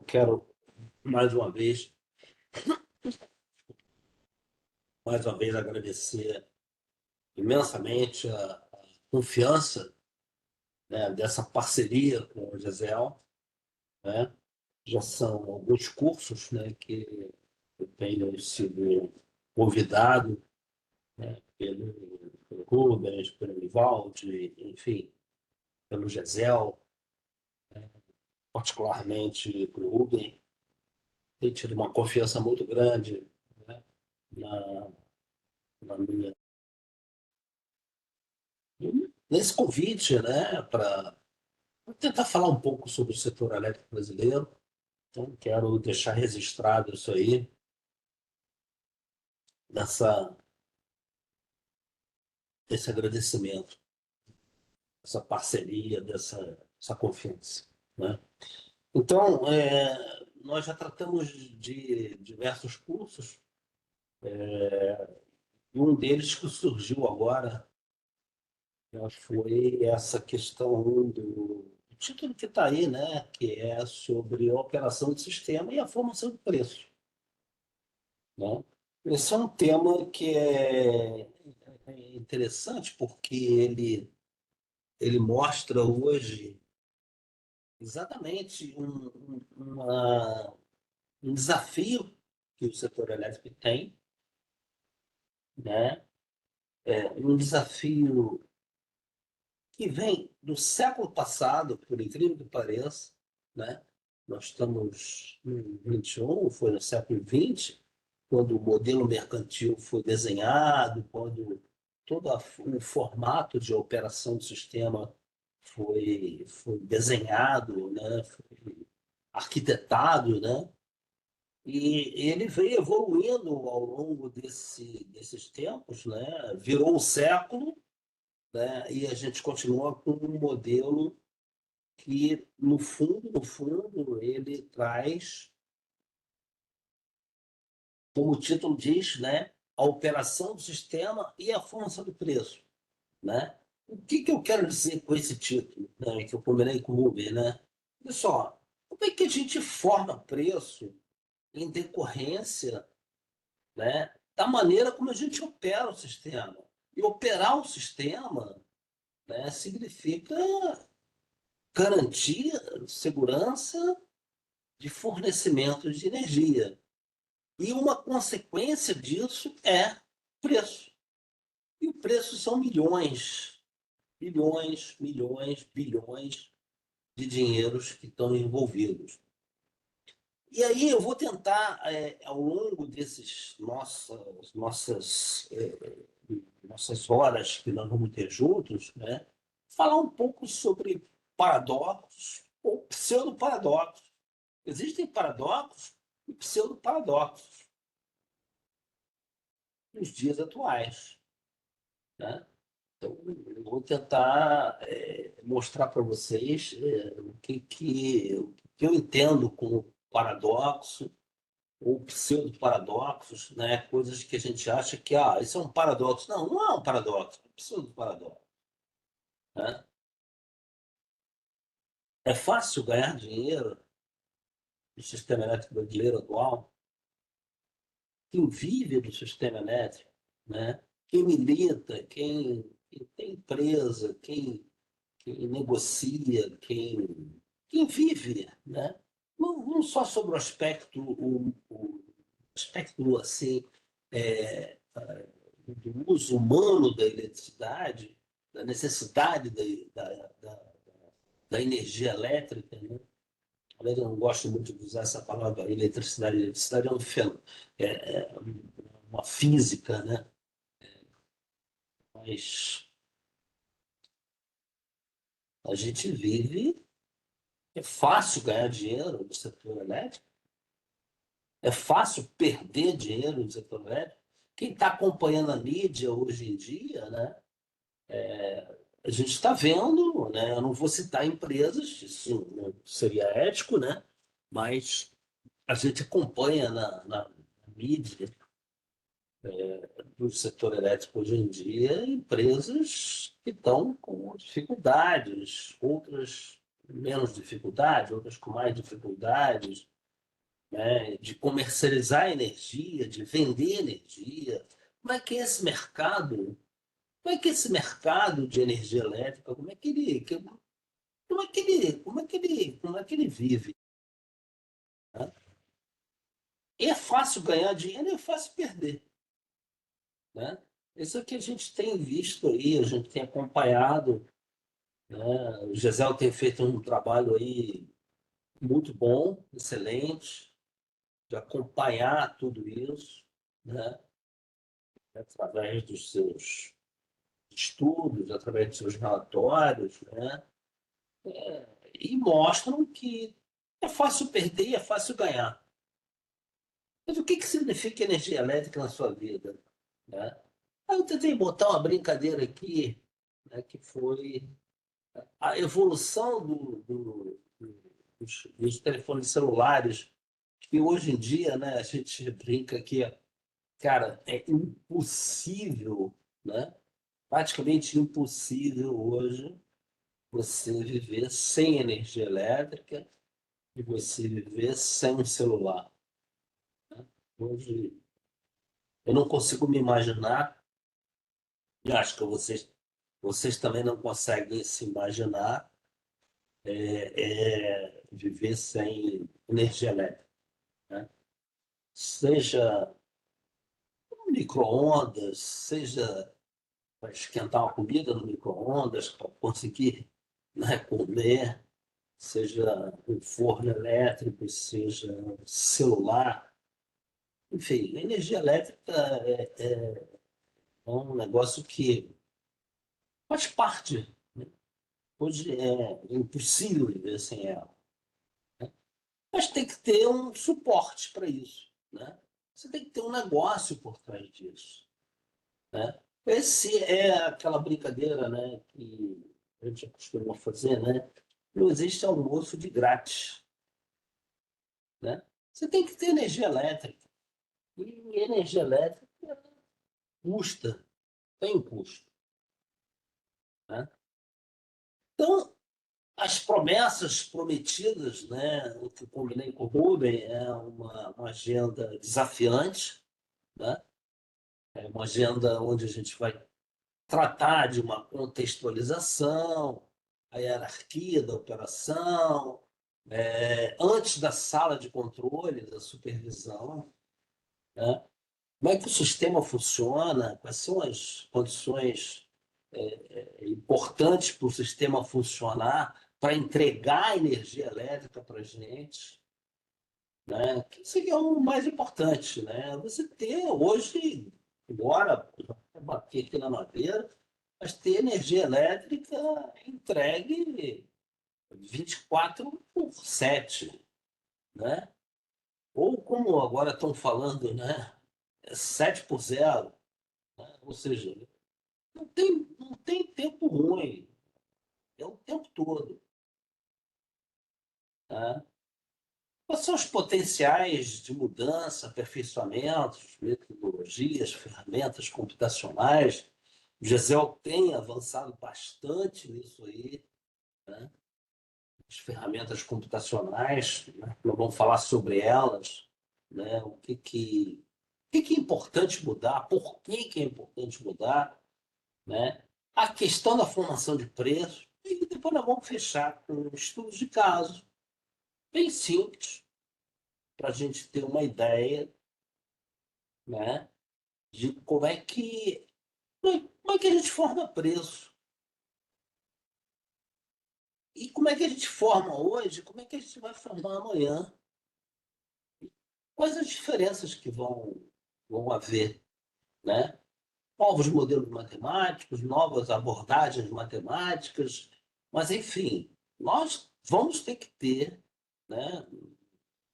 Quero mais uma vez, mais uma vez agradecer imensamente a confiança, né, dessa parceria com o Gisel, né? Já são alguns cursos, né, que eu tenho sido convidado, né, pelo Rubens, pelo Ivaldi, enfim, pelo Gisel, particularmente pelo Rubem. Tenho tido uma confiança muito grande, né, na, na minha nesse convite, né, para tentar falar um pouco sobre o setor elétrico brasileiro. Então, quero deixar registrado isso aí, dessa, desse agradecimento, essa parceria, dessa confiança, né? Então, nós já tratamos de diversos cursos, e um deles que surgiu agora, né, foi essa questão do título que está aí, né, que é sobre a operação do sistema e a formação do preço, né? Esse é um tema que é interessante porque ele mostra hoje exatamente um desafio que o setor elétrico tem, né? Um desafio que vem do século passado, por incrível que pareça, né? Nós estamos no 21, foi no século 20, quando o modelo mercantil foi desenhado, quando todo o formato de operação do sistema foi desenhado, né? Foi arquitetado, né? E ele veio evoluindo ao longo desses tempos, né? Virou um século, né? E a gente continua com um modelo que, no fundo, ele traz, como o título diz, né? A operação do sistema e a formação do preço, né? O que eu quero dizer com esse título, né, que eu combinei com o Uber, né? Olha só, como é que a gente forma preço em decorrência, né, da maneira como a gente opera o sistema? E operar o sistema, né, significa garantir segurança de fornecimento de energia. E uma consequência disso é preço. E o preço são milhões, bilhões, milhões, bilhões de dinheiros que estão envolvidos. E aí eu vou tentar, ao longo desses nossas horas que nós vamos ter juntos, né, falar um pouco sobre paradoxos ou pseudo-paradoxos. Existem paradoxos e pseudo-paradoxos nos dias atuais, né? Então, eu vou tentar mostrar para vocês o que eu entendo como paradoxo ou pseudo-paradoxos, né? Coisas que a gente acha que isso é um paradoxo. Não, não é um paradoxo, é um pseudo-paradoxo, né? É fácil ganhar dinheiro no sistema elétrico brasileiro atual. Quem vive do sistema elétrico, né? Quem milita, quem tem empresa, quem negocia, quem vive, né? Não só sobre o o aspecto assim, é, do uso humano da eletricidade, da necessidade da energia elétrica, né? Aliás, eu não gosto muito de usar essa palavra eletricidade. Eletricidade é um fenômeno, é uma física, né? Mas a gente vive, é fácil ganhar dinheiro no setor elétrico, é fácil perder dinheiro no setor elétrico. Quem está acompanhando a mídia hoje em dia, né? A gente está vendo, né? Eu não vou citar empresas, isso não seria ético, né? Mas a gente acompanha na mídia do setor elétrico hoje em dia empresas que estão com dificuldades, outras menos dificuldade, outras com mais dificuldades, né? De comercializar energia, de vender energia. Como é que é esse mercado? Como é que esse mercado de energia elétrica, como é que ele vive? Né? É fácil ganhar dinheiro, é fácil perder, né? Isso é o que a gente tem visto aí, a gente tem acompanhado, né? O Gisel tem feito um trabalho aí muito bom, excelente, de acompanhar tudo isso, né? Através dos seus estudos, através dos seus relatórios, né? E mostram que é fácil perder e é fácil ganhar. Mas o que significa energia elétrica na sua vida? Né? Aí eu tentei botar uma brincadeira aqui, né, que foi a evolução dos telefones celulares, que hoje em dia, né, a gente brinca que, cara, é impossível, né, praticamente impossível hoje você viver sem energia elétrica e você viver sem um celular. Hoje eu não consigo me imaginar, e acho que vocês também não conseguem se imaginar viver sem energia elétrica, né? Seja no micro-ondas, seja para esquentar uma comida no micro-ondas, para conseguir, né, comer, seja um forno elétrico, seja um celular. Enfim, a energia elétrica é um negócio que faz parte, né? Hoje é impossível viver sem ela. Mas tem que ter um suporte para isso, né? Você tem que ter um negócio por trás disso, né? Esse é aquela brincadeira, né, que a gente costuma fazer, né? Não existe almoço de grátis, né? Você tem que ter energia elétrica. E energia elétrica custa, tem um custo, né? Então, as promessas prometidas, né, o que eu combinei com o Rubem, é uma agenda desafiante, né? É uma agenda onde a gente vai tratar de uma contextualização, a hierarquia da operação, antes da sala de controle, da supervisão, né? Como é que o sistema funciona, quais são as condições importantes para o sistema funcionar, para entregar energia elétrica para a gente, né? Que seria o mais importante, né? Você ter hoje, agora, bater aqui na madeira, mas ter energia elétrica entregue 24/7, né? Ou como agora estão falando, né? 7/0, né? Ou seja, não tem tempo ruim, é o tempo todo, né? Quais são os potenciais de mudança, aperfeiçoamentos, metodologias, ferramentas computacionais? O GESEL tem avançado bastante nisso aí, né? As ferramentas computacionais, né? Nós vamos falar sobre elas, né? O que é importante mudar, por que é importante mudar, né? A questão da formação de preço, e depois nós vamos fechar com estudos de caso, bem simples, para a gente ter uma ideia, né, de como é que a gente forma preço. E como é que a gente forma hoje, como é que a gente vai formar amanhã. Quais as diferenças que vão haver, né? Novos modelos matemáticos, novas abordagens matemáticas, mas, enfim, nós vamos ter que ter, né?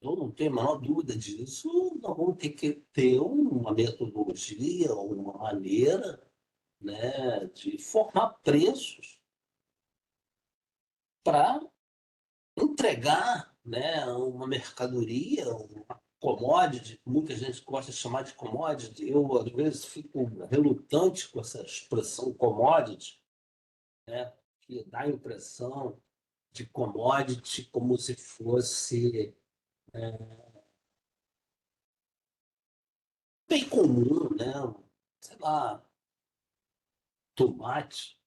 Eu não tenho a menor dúvida disso, nós vamos ter que ter uma metodologia, uma maneira, né, de formar preços para entregar, né, uma mercadoria, uma commodity, muita gente gosta de chamar de commodity, eu às vezes fico relutante com essa expressão commodity, né, que dá a impressão de commodity como se fosse bem comum, né? Sei lá, tomate,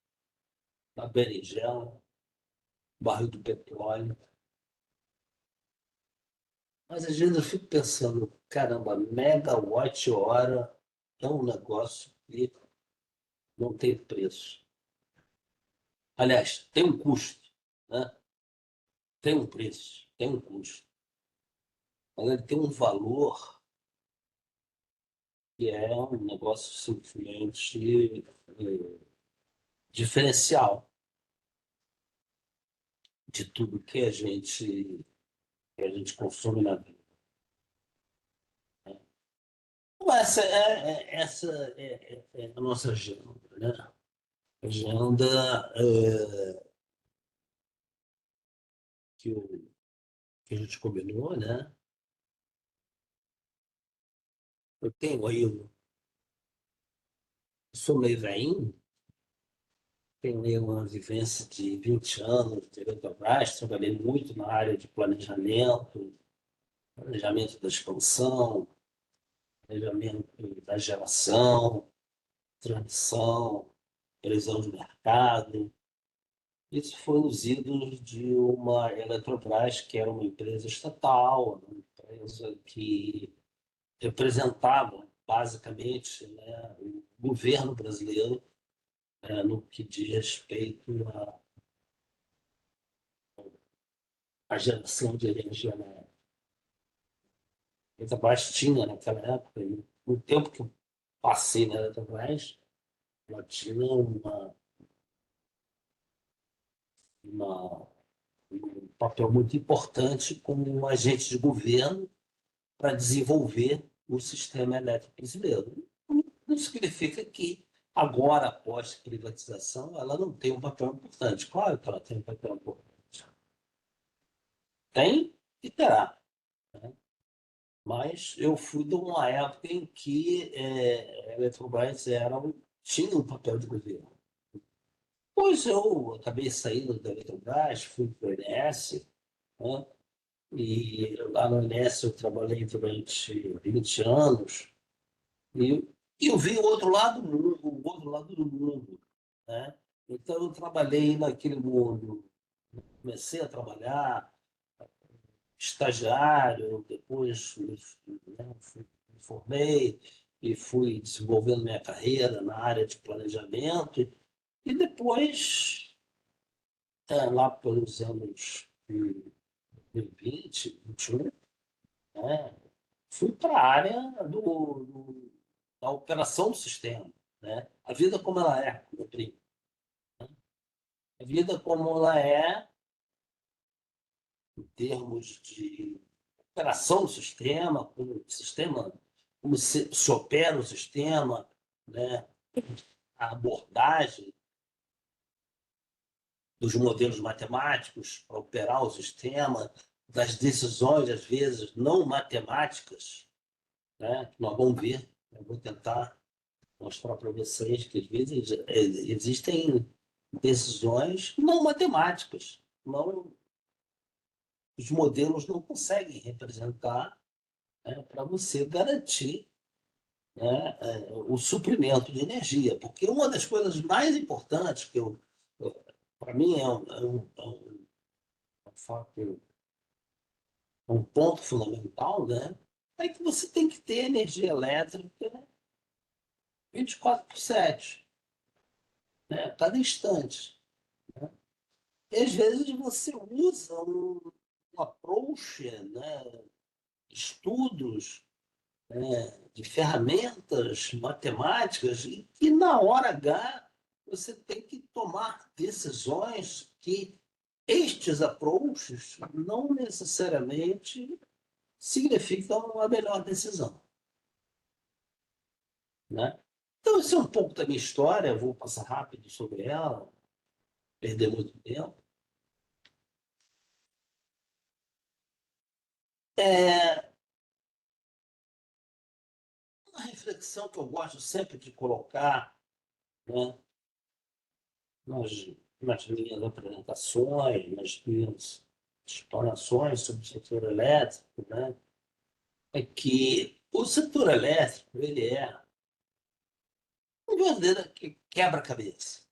uma berinjela, barril de petróleo. Mas às vezes eu fico pensando, caramba, megawatt-hora é um negócio que não tem preço. Aliás, tem um custo, né? Tem um preço, tem um custo. Mas ele tem um valor que é um negócio simplesmente diferencial de tudo que a gente consome na vida. Então, essa é a nossa agenda, né? Agenda que, que a gente combinou, né? Eu tenho aí, sou meio velhinho, tenho aí uma vivência de 20 anos de Eletrobras, trabalhei muito na área de planejamento, planejamento da expansão, planejamento da geração, transmissão, previsão de mercado. Isso foi nos idos de uma Eletrobras, que era uma empresa estatal, uma empresa que representava basicamente, né, o governo brasileiro, no que diz respeito à geração de energia elétrica. A Eletrobras tinha naquela época, e no tempo que eu passei na Eletrobras, ela tinha uma, um papel muito importante como um agente de governo para desenvolver o sistema elétrico brasileiro. Não significa que agora, após privatização, ela não tem um papel importante. Claro que ela tem um papel importante. Tem e terá. Né? Mas eu fui de uma época em que a Eletrobras tinha um papel de governo. Pois eu acabei saindo da Eletrobras, fui para o INS, né? E lá no INS eu trabalhei durante 20 anos e, e eu vi o outro lado do mundo, o outro lado do mundo, né? Então eu trabalhei naquele mundo, comecei a trabalhar estagiário, depois né, me formei e fui desenvolvendo minha carreira na área de planejamento e depois, lá pelos anos 2020, 21, né, fui para a área da operação do sistema, né? A vida como ela é, meu primo. A vida como ela é em termos de operação do sistema, como se opera o sistema, né? A abordagem dos modelos matemáticos para operar o sistema, das decisões, às vezes, não matemáticas, né? Nós vamos ver, eu vou tentar mostrar para vocês que, às vezes, existem decisões não matemáticas, não, os modelos não conseguem representar, né, para você garantir, né, o suprimento de energia. Porque uma das coisas mais importantes para mim, é um fato, é um ponto fundamental, né, é que você tem que ter energia elétrica 24/7, né, a cada instante. Né? E às vezes você usa um approach, né, estudos, de ferramentas matemáticas e que na hora H você tem que tomar decisões que estes approaches não necessariamente significam a melhor decisão, né? Então, isso é um pouco da minha história, eu vou passar rápido sobre ela, perder muito tempo. É uma reflexão que eu gosto sempre de colocar, né, nas, nas minhas apresentações, nas minhas explanações sobre o setor elétrico, né, é que o setor elétrico ele é um verdadeiro quebra-cabeça.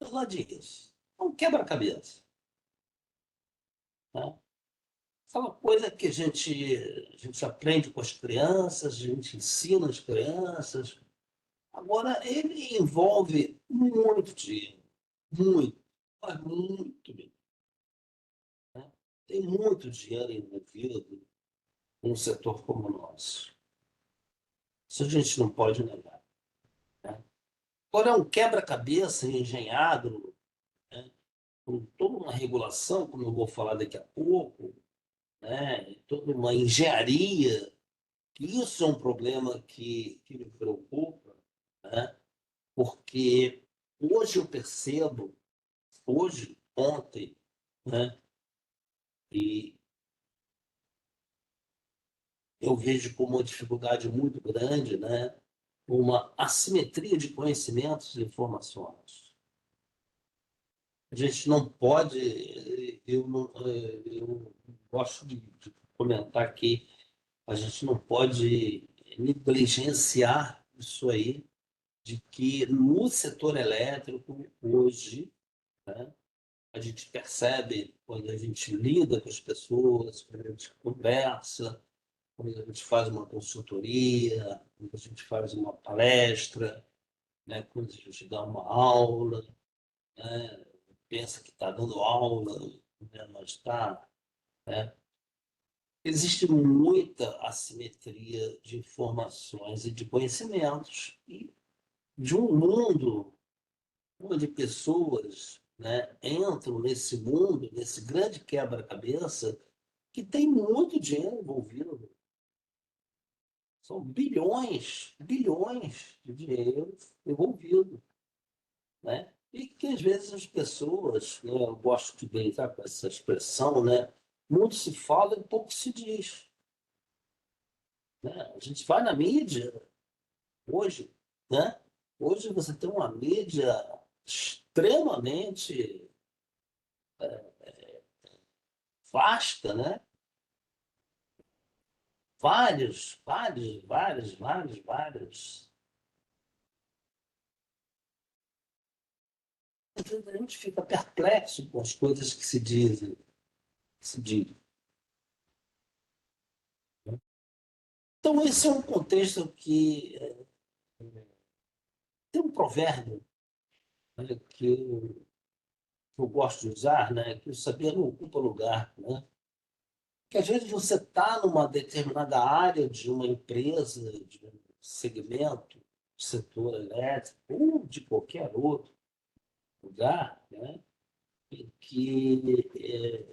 Eu gosto disso. É um quebra-cabeça. Né? Aquela coisa que a gente aprende com as crianças, a gente ensina as crianças. Agora, ele envolve muito dinheiro. Muito. Mas muito dinheiro. Né? Tem muito dinheiro envolvido num setor como o nosso. Isso a gente não pode negar. Né? Agora, é um quebra-cabeça engenhado, né, com toda uma regulação, como eu vou falar daqui a pouco, né, toda uma engenharia. Isso é um problema que me preocupa, né, porque hoje eu percebo, hoje, ontem, né, e eu vejo como uma dificuldade muito grande, né, uma assimetria de conhecimentos e informações. A gente não pode, eu gosto de comentar aqui, a gente não pode negligenciar isso aí, de que no setor elétrico, hoje, né, a gente percebe quando a gente lida com as pessoas, quando a gente conversa, quando a gente faz uma consultoria, quando a gente faz uma palestra, né, quando a gente dá uma aula, né, pensa que está dando aula, né, mas está. Né, existe muita assimetria de informações e de conhecimentos, e de um mundo onde pessoas, né, entram nesse mundo, nesse grande quebra-cabeça, que tem muito dinheiro envolvido. São bilhões, bilhões de dinheiro envolvido. Né? E que às vezes as pessoas, né, eu gosto de brincar com essa expressão, né, muito se fala e pouco se diz. Né? A gente vai na mídia hoje, né? Hoje você tem uma mídia extremamente vasta, né? Vários. A gente fica perplexo com as coisas que se dizem. Se dizem, né? Então, esse é um contexto que tem um provérbio, né, que eu gosto de usar, né, que o saber não ocupa lugar. Né? Que às vezes você está numa determinada área de uma empresa, de um segmento, setor elétrico, ou de qualquer outro lugar, né? Que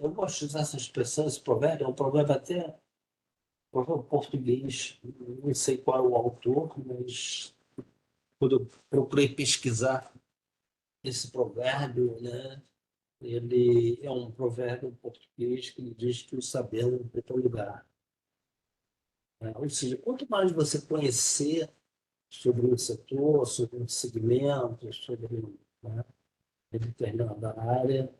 eu gosto de usar essa expressão, esse provérbio, é um provérbio até provérbio português, não sei qual é o autor, mas quando eu procurei pesquisar esse provérbio, né, ele é um provérbio português que diz que o saber não ocupa lugar. Né? Ou seja, quanto mais você conhecer sobre um setor, sobre um segmento, sobre, né, uma determinada área,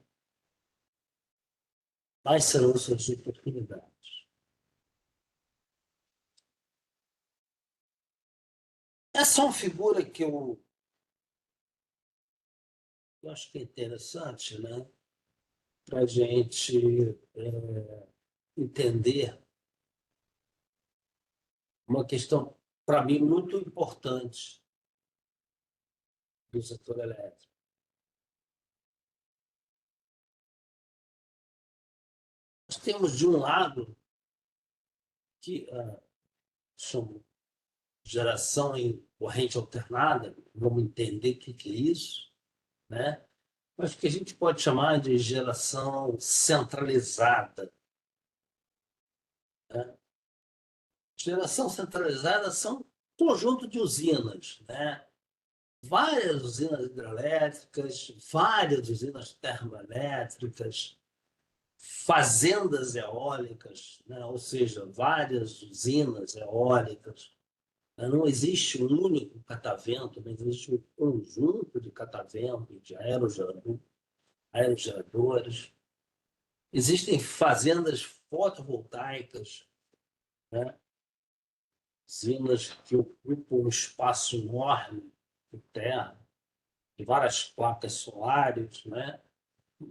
mais serão suas oportunidades. Essa é uma figura que eu acho que é interessante, né, para a gente entender uma questão, para mim, muito importante do setor elétrico. Nós temos, de um lado, que somos geração em corrente alternada, vamos entender o que é isso, né? Mas que a gente pode chamar de geração centralizada. Né? Geração centralizada são um conjunto de usinas, né? Várias usinas hidrelétricas, várias usinas termoelétricas, fazendas eólicas, né? Ou seja, várias usinas eólicas. Não existe um único catavento, mas existe um conjunto de cataventos, de aerogeradores, aerogeradores, existem fazendas fotovoltaicas, né? Usinas que ocupam um espaço enorme de terra, de várias placas solares, né?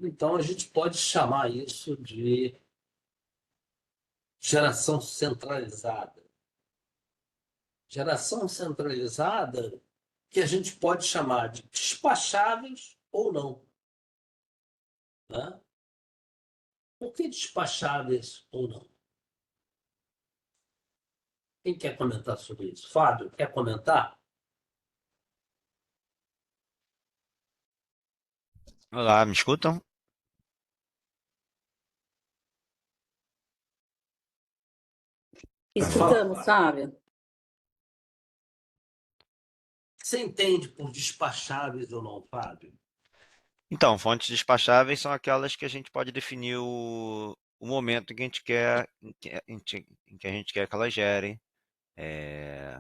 Então, a gente pode chamar isso de geração centralizada. Geração centralizada que a gente pode chamar de despacháveis ou não, né? Por que despacháveis ou não? Quem quer comentar sobre isso? Fábio, quer comentar? Olá, me escutam? Escutamos, Fábio. Você entende por despacháveis ou não, Fábio? Então, fontes despacháveis são aquelas que a gente pode definir o momento em que a gente quer, em que a gente quer que elas gerem. É,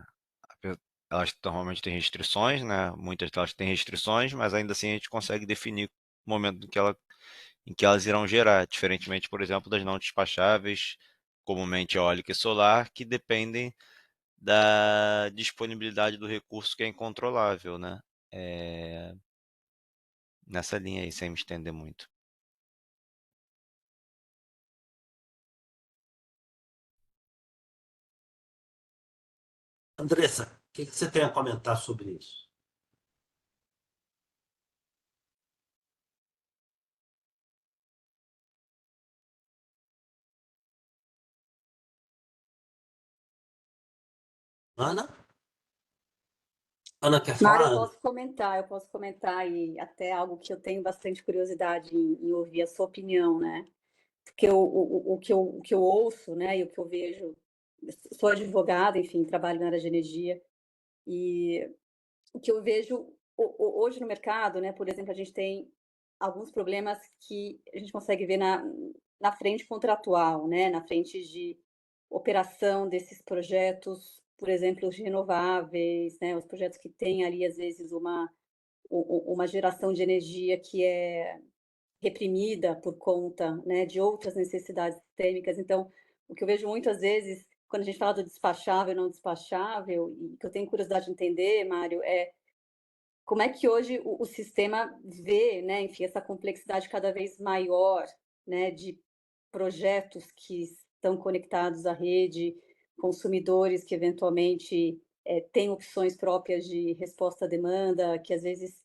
elas normalmente têm restrições, né? Muitas delas têm restrições, mas ainda assim a gente consegue definir o momento em que elas irão gerar, diferentemente, por exemplo, das não despacháveis, comumente eólica e solar, que dependem da disponibilidade do recurso que é incontrolável, né? É, nessa linha aí, sem me estender muito. Andressa, o que você tem a comentar sobre isso? Ana? Ana quer Mário, falar, Ana? eu posso comentar e até algo que eu tenho bastante curiosidade em ouvir a sua opinião, né? Porque o que eu ouço, né, e o que eu vejo, sou advogada, enfim, trabalho na área de energia, e o que eu vejo hoje no mercado, né, por exemplo, a gente tem alguns problemas que a gente consegue ver na frente contratual, né, na frente de operação desses projetos, por exemplo, os renováveis, né, os projetos que têm ali, às vezes, uma geração de energia que é reprimida por conta, né, de outras necessidades sistêmicas. Então, o que eu vejo muitas vezes, quando a gente fala do despachável e não despachável, e que eu tenho curiosidade de entender, Mário, é como é que hoje o sistema vê, né, enfim, essa complexidade cada vez maior, né, de projetos que estão conectados à rede, consumidores que eventualmente têm opções próprias de resposta à demanda, que às vezes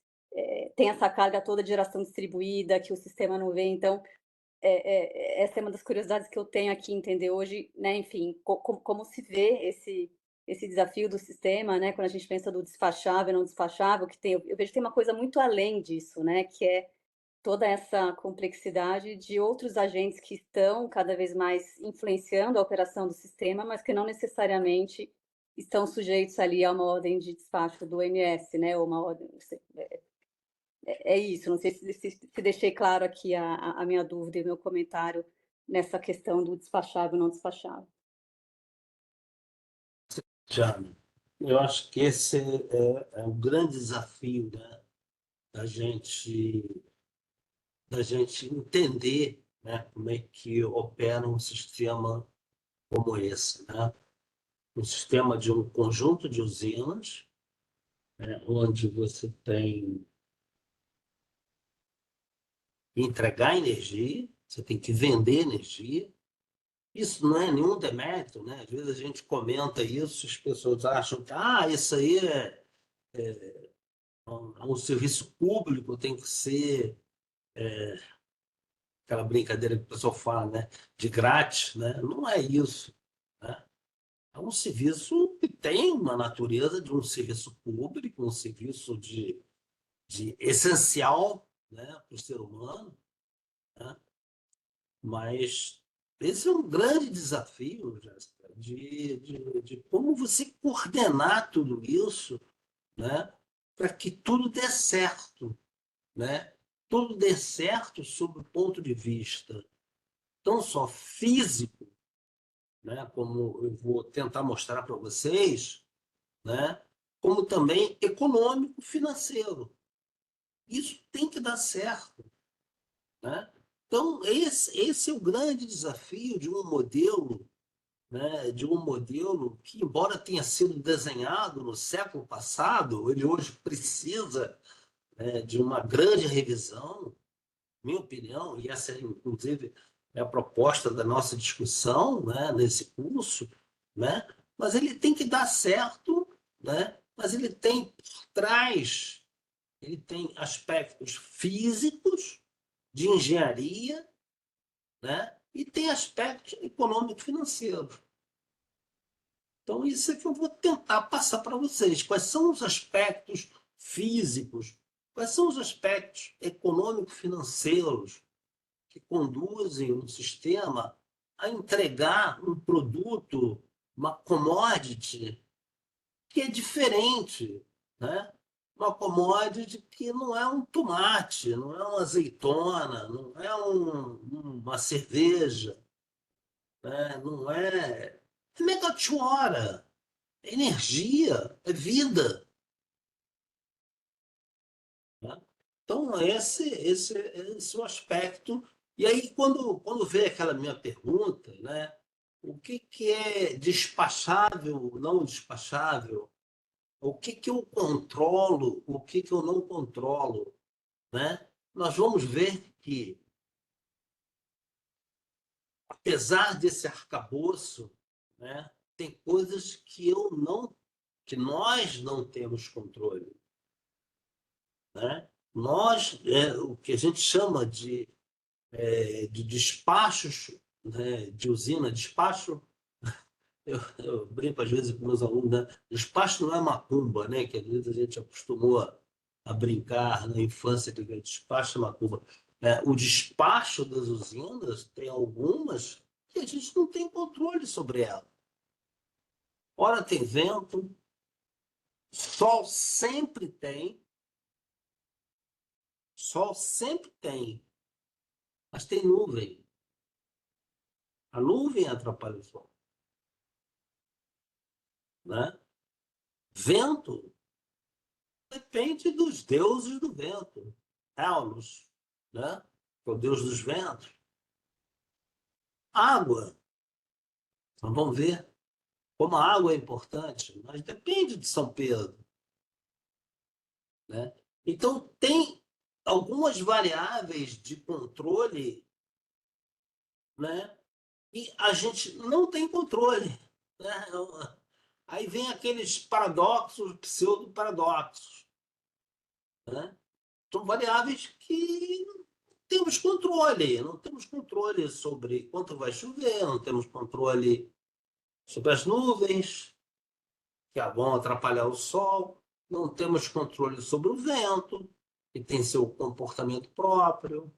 tem essa carga toda de geração distribuída que o sistema não vê. Então, essa é uma das curiosidades que eu tenho aqui, entender hoje, né, enfim, como se vê esse desafio do sistema, né, quando a gente pensa do despachável, não despachável, que tem, eu vejo que tem uma coisa muito além disso, né, que é toda essa complexidade de outros agentes que estão cada vez mais influenciando a operação do sistema, mas que não necessariamente estão sujeitos ali a uma ordem de despacho do OMS, né, ou uma ordem, não sei, é isso, não sei se deixei claro aqui a minha dúvida e o meu comentário nessa questão do despachável e não despachável. Jana, eu acho que esse é o grande desafio, né, da gente, da gente entender, né, como é que opera um sistema como esse, né? Um sistema de um conjunto de usinas, né, onde você tem que entregar energia, você tem que vender energia. Isso não é nenhum demérito, né? Às vezes a gente comenta isso, as pessoas acham que isso aí é um serviço público, tem que ser aquela brincadeira que o pessoal fala, né? De grátis, né? Não é isso, né? É um serviço que tem uma natureza de um serviço público, um serviço de essencial, né, para o ser humano, né? Mas esse é um grande desafio, Jéssica, de como você coordenar tudo isso, né, para que tudo dê certo, né? Tudo dê certo sob o ponto de vista não só físico, né, como eu vou tentar mostrar para vocês, né, como também econômico, financeiro. Isso tem que dar certo, né? Então, esse é o grande desafio de um modelo, né, de um modelo que, embora tenha sido desenhado no século passado, ele hoje precisa, né, de uma grande revisão, minha opinião, e essa, inclusive, é a proposta da nossa discussão, né, nesse curso, né, mas ele tem que dar certo, né, mas ele tem por trás, ele tem aspectos físicos, de engenharia, né, e tem aspectos econômico-financeiros. Então, isso é que eu vou tentar passar para vocês. Quais são os aspectos físicos, quais são os aspectos econômico-financeiros que conduzem um sistema a entregar um produto, uma commodity, que é diferente, né? Uma commodity que não é um tomate, não é uma azeitona, não é uma cerveja, né? Não é. É megawatt-hora, é energia, é vida. Né? Então, esse é o aspecto. E aí, quando vem aquela minha pergunta, né, o que é despachável, não despachável? O que eu controlo, o que eu não controlo? Né? Nós vamos ver que, apesar desse arcabouço, né, tem coisas que nós não temos controle. Né? Nós, o que a gente chama de despachos, né, de usina, despacho, eu brinco às vezes com meus alunos, né? Despacho não é macumba, né? Que às vezes a gente acostumou a brincar na infância de que despacho é macumba. O despacho das usinas tem algumas que a gente não tem controle sobre ela. Ora tem vento, sol sempre tem, mas tem nuvem. A nuvem atrapalha o sol, né? Vento depende dos deuses do vento. Elos, né? Que é o deus dos ventos. Água, nós vamos ver como a água é importante, mas depende de São Pedro, né? Então, tem algumas variáveis de controle, né? E a gente não tem controle, né? Aí vem aqueles paradoxos, pseudo-paradoxos, né? São variáveis que temos controle, não temos controle sobre quanto vai chover, não temos controle sobre as nuvens, que vão atrapalhar o sol, não temos controle sobre o vento, que tem seu comportamento próprio.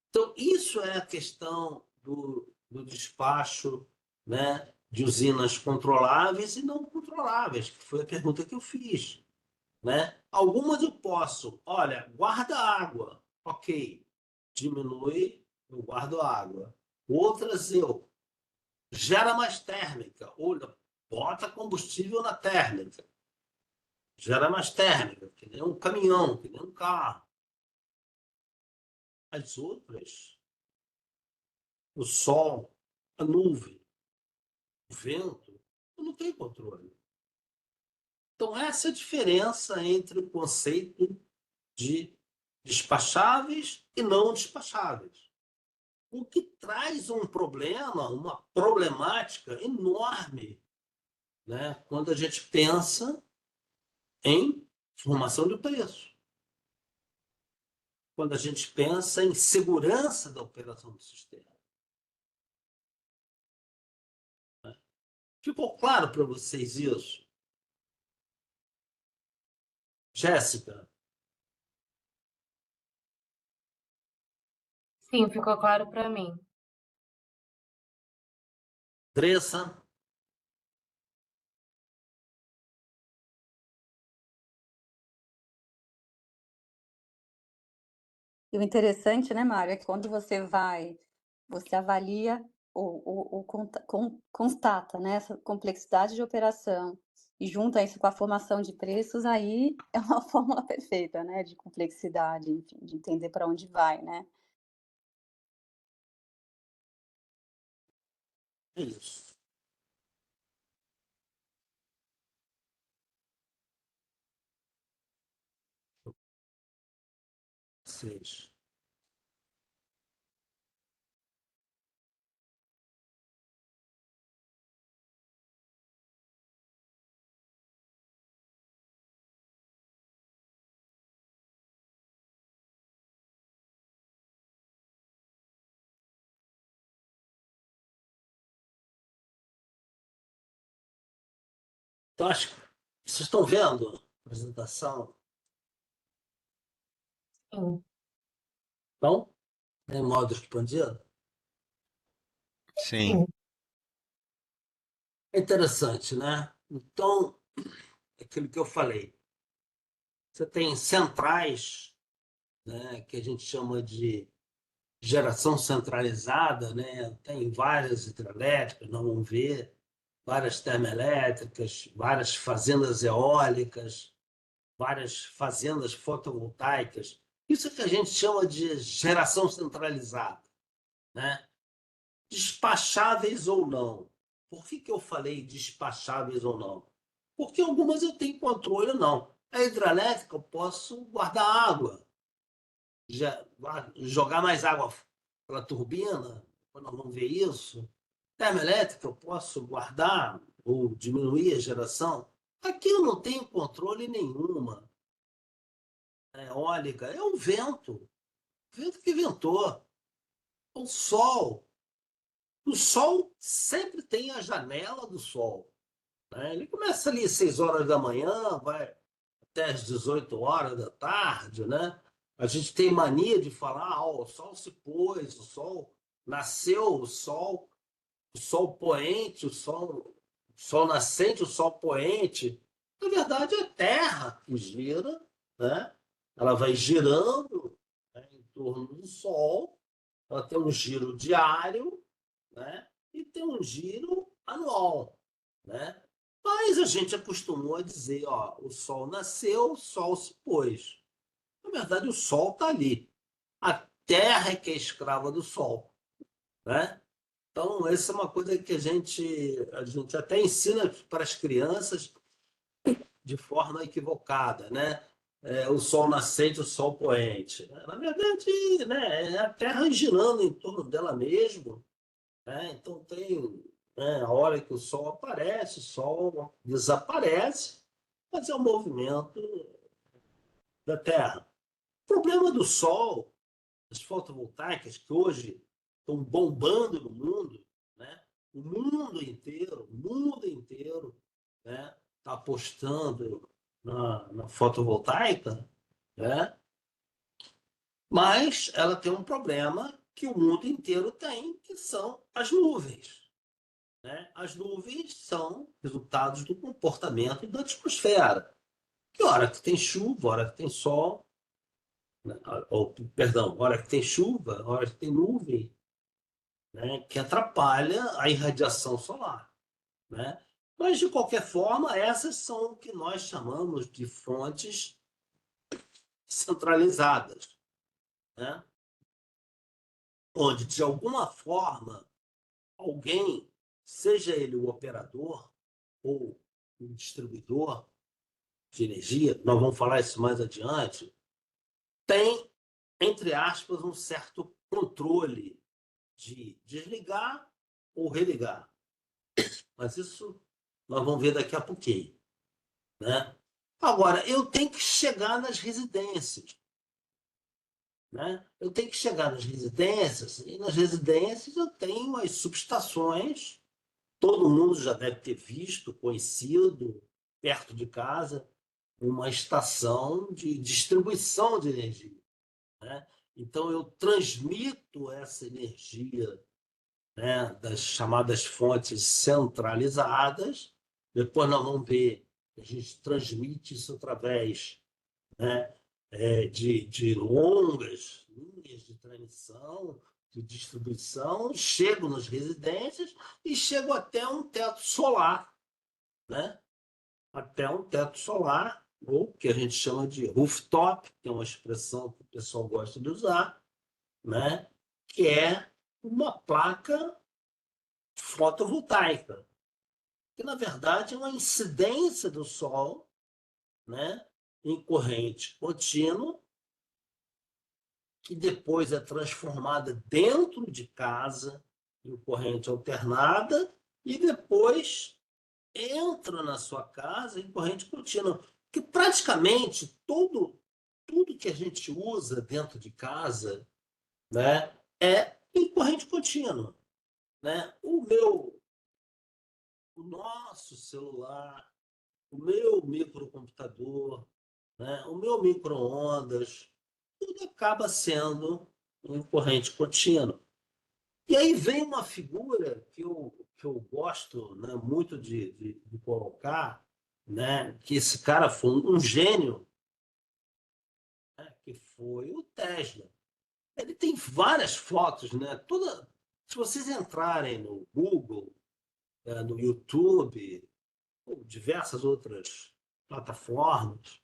Então, isso é a questão do despacho, né, de usinas controláveis e não controláveis, que foi a pergunta que eu fiz. Né? Algumas eu posso, olha, guarda água, ok, diminui, eu guardo água. Outras eu gera mais térmica, olha, bota combustível na térmica, gera mais térmica, que nem um caminhão, que nem um carro. As outras, o sol, a nuvem, o vento, eu não tenho controle. Então, essa é a diferença entre o conceito de despacháveis e não despacháveis. O que traz um problema, uma problemática enorme, né, quando a gente pensa em formação de preço, quando a gente pensa em segurança da operação do sistema. Ficou claro para vocês isso? Jéssica, Sim, ficou claro para mim. Dressa, E o interessante, né, Mário, é que quando você avalia constata, né, essa complexidade de operação e junta isso com a formação de preços, aí é uma fórmula perfeita, né, de complexidade, enfim, de entender para onde vai, né? É isso. Seis. Então, acho que vocês estão vendo a apresentação? Sim. Então, em modo expandido? Sim. É interessante, né? Então, aquilo que eu falei. Você tem centrais, né, que a gente chama de geração centralizada, né? Tem várias hidrelétricas, nós vamos ver, várias termoelétricas, várias fazendas eólicas, várias fazendas fotovoltaicas. Isso é que a gente chama de geração centralizada, né? Despacháveis ou não. Por que eu falei despacháveis ou não? Porque algumas eu tenho controle ou não. A hidrelétrica eu posso guardar água, jogar mais água pela turbina, quando nós vamos ver isso. Termoelétrica eu posso guardar ou diminuir a geração. Aqui eu não tenho controle nenhuma. A eólica é o vento que ventou. O sol. O sol sempre tem a janela do sol, né? Ele começa ali às 6 horas da manhã, vai até às 18 horas da tarde, né? A gente tem mania de falar, o sol se pôs, o sol nasceu, o sol poente, o sol nascente, o sol poente. Na verdade, é a Terra que gira, né? Ela vai girando, né, em torno do Sol, ela tem um giro diário, né? E tem um giro anual, né? Mas a gente acostumou a dizer, o Sol nasceu, o Sol se pôs. Na verdade, o Sol está ali. A Terra é que é escrava do Sol, né? Então, essa é uma coisa que a gente até ensina para as crianças de forma equivocada, né? O sol nascente, o sol poente. Na verdade, né, é a Terra girando em torno dela mesma, né? Então, tem, né, a hora que o sol aparece, o sol desaparece, mas é o movimento da Terra. O problema do sol, as fotovoltaicas, que hoje estão bombando no mundo, né? O mundo inteiro, né, está apostando na fotovoltaica, né? Mas ela tem um problema que o mundo inteiro tem, que são as nuvens, né? As nuvens são resultados do comportamento da atmosfera. Que hora que tem chuva, hora que tem sol, né? Perdão, hora que tem chuva, hora que tem nuvem, né? Que atrapalha a irradiação solar, né? Mas, de qualquer forma, essas são o que nós chamamos de fontes centralizadas, né? Onde, de alguma forma, alguém, seja ele o operador ou o distribuidor de energia, nós vamos falar isso mais adiante, tem, entre aspas, um certo controle de desligar ou religar. Mas isso nós vamos ver daqui a pouquinho, né? Agora, eu tenho que chegar nas residências, né? Eu tenho que chegar nas residências, e nas residências eu tenho as subestações, todo mundo já deve ter visto, conhecido, perto de casa, uma estação de distribuição de energia, né? Então, eu transmito essa energia, né, das chamadas fontes centralizadas. Depois nós vamos ver que a gente transmite isso através, né, de longas linhas de transmissão, de distribuição, chego nas residências e chego até um teto solar, né? Até um teto solar, ou que a gente chama de rooftop, que é uma expressão que o pessoal gosta de usar, né? Que é uma placa fotovoltaica, que na verdade é uma incidência do Sol, né, em corrente contínua, que depois é transformada dentro de casa em corrente alternada e depois entra na sua casa em corrente contínua. Que praticamente tudo que a gente usa dentro de casa, né, é em corrente contínua, né? O nosso celular, o meu microcomputador, né, o meu micro-ondas, tudo acaba sendo em corrente contínua. E aí vem uma figura que eu gosto, né, muito de colocar, né, que esse cara foi um gênio, né, que foi o Tesla. Ele tem várias fotos, né? Se vocês entrarem no Google, no YouTube, ou diversas outras plataformas,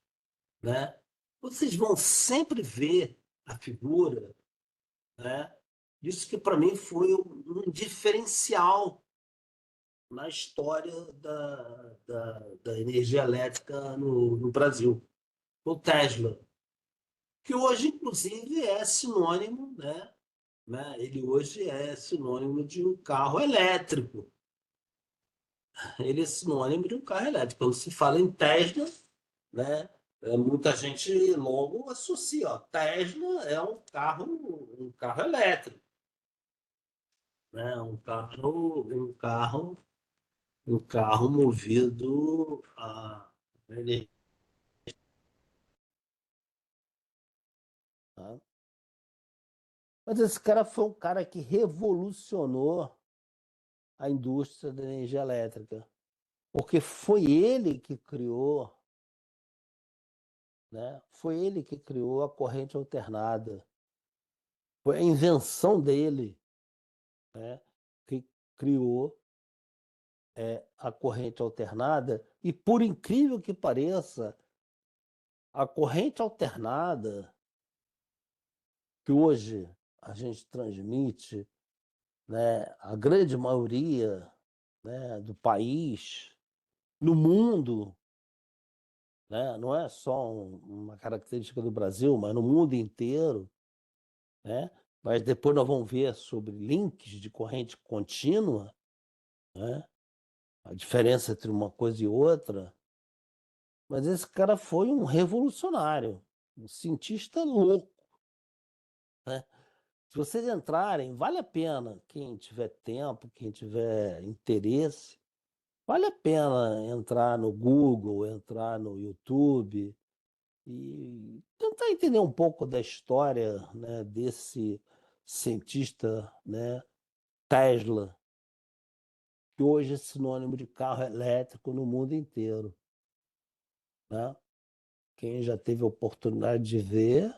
né, vocês vão sempre ver a figura, né? Isso que para mim foi um diferencial na história da energia elétrica no Brasil. O Tesla, que hoje, inclusive, é sinônimo, né? Ele hoje é sinônimo de um carro elétrico. Ele é sinônimo de um carro elétrico. Quando se fala em Tesla, né? Muita gente logo associa, ó, Tesla é um carro elétrico, né? Um carro movido a energia. Tá? Mas esse cara foi um cara que revolucionou a indústria da energia elétrica, porque foi ele que criou, né? Foi ele que criou a corrente alternada. Foi a invenção dele, né, que criou a corrente alternada. E por incrível que pareça, a corrente alternada que hoje a gente transmite, né, a grande maioria, né, do país, no mundo, né, não é só uma característica do Brasil, mas no mundo inteiro, né? Mas depois nós vamos ver sobre links de corrente contínua, né? A diferença entre uma coisa e outra. Mas esse cara foi um revolucionário, um cientista louco, né? Se vocês entrarem, vale a pena, quem tiver tempo, quem tiver interesse, vale a pena entrar no Google, entrar no YouTube e tentar entender um pouco da história, né, desse cientista, né, Tesla, que hoje é sinônimo de carro elétrico no mundo inteiro, né? Quem já teve a oportunidade de ver,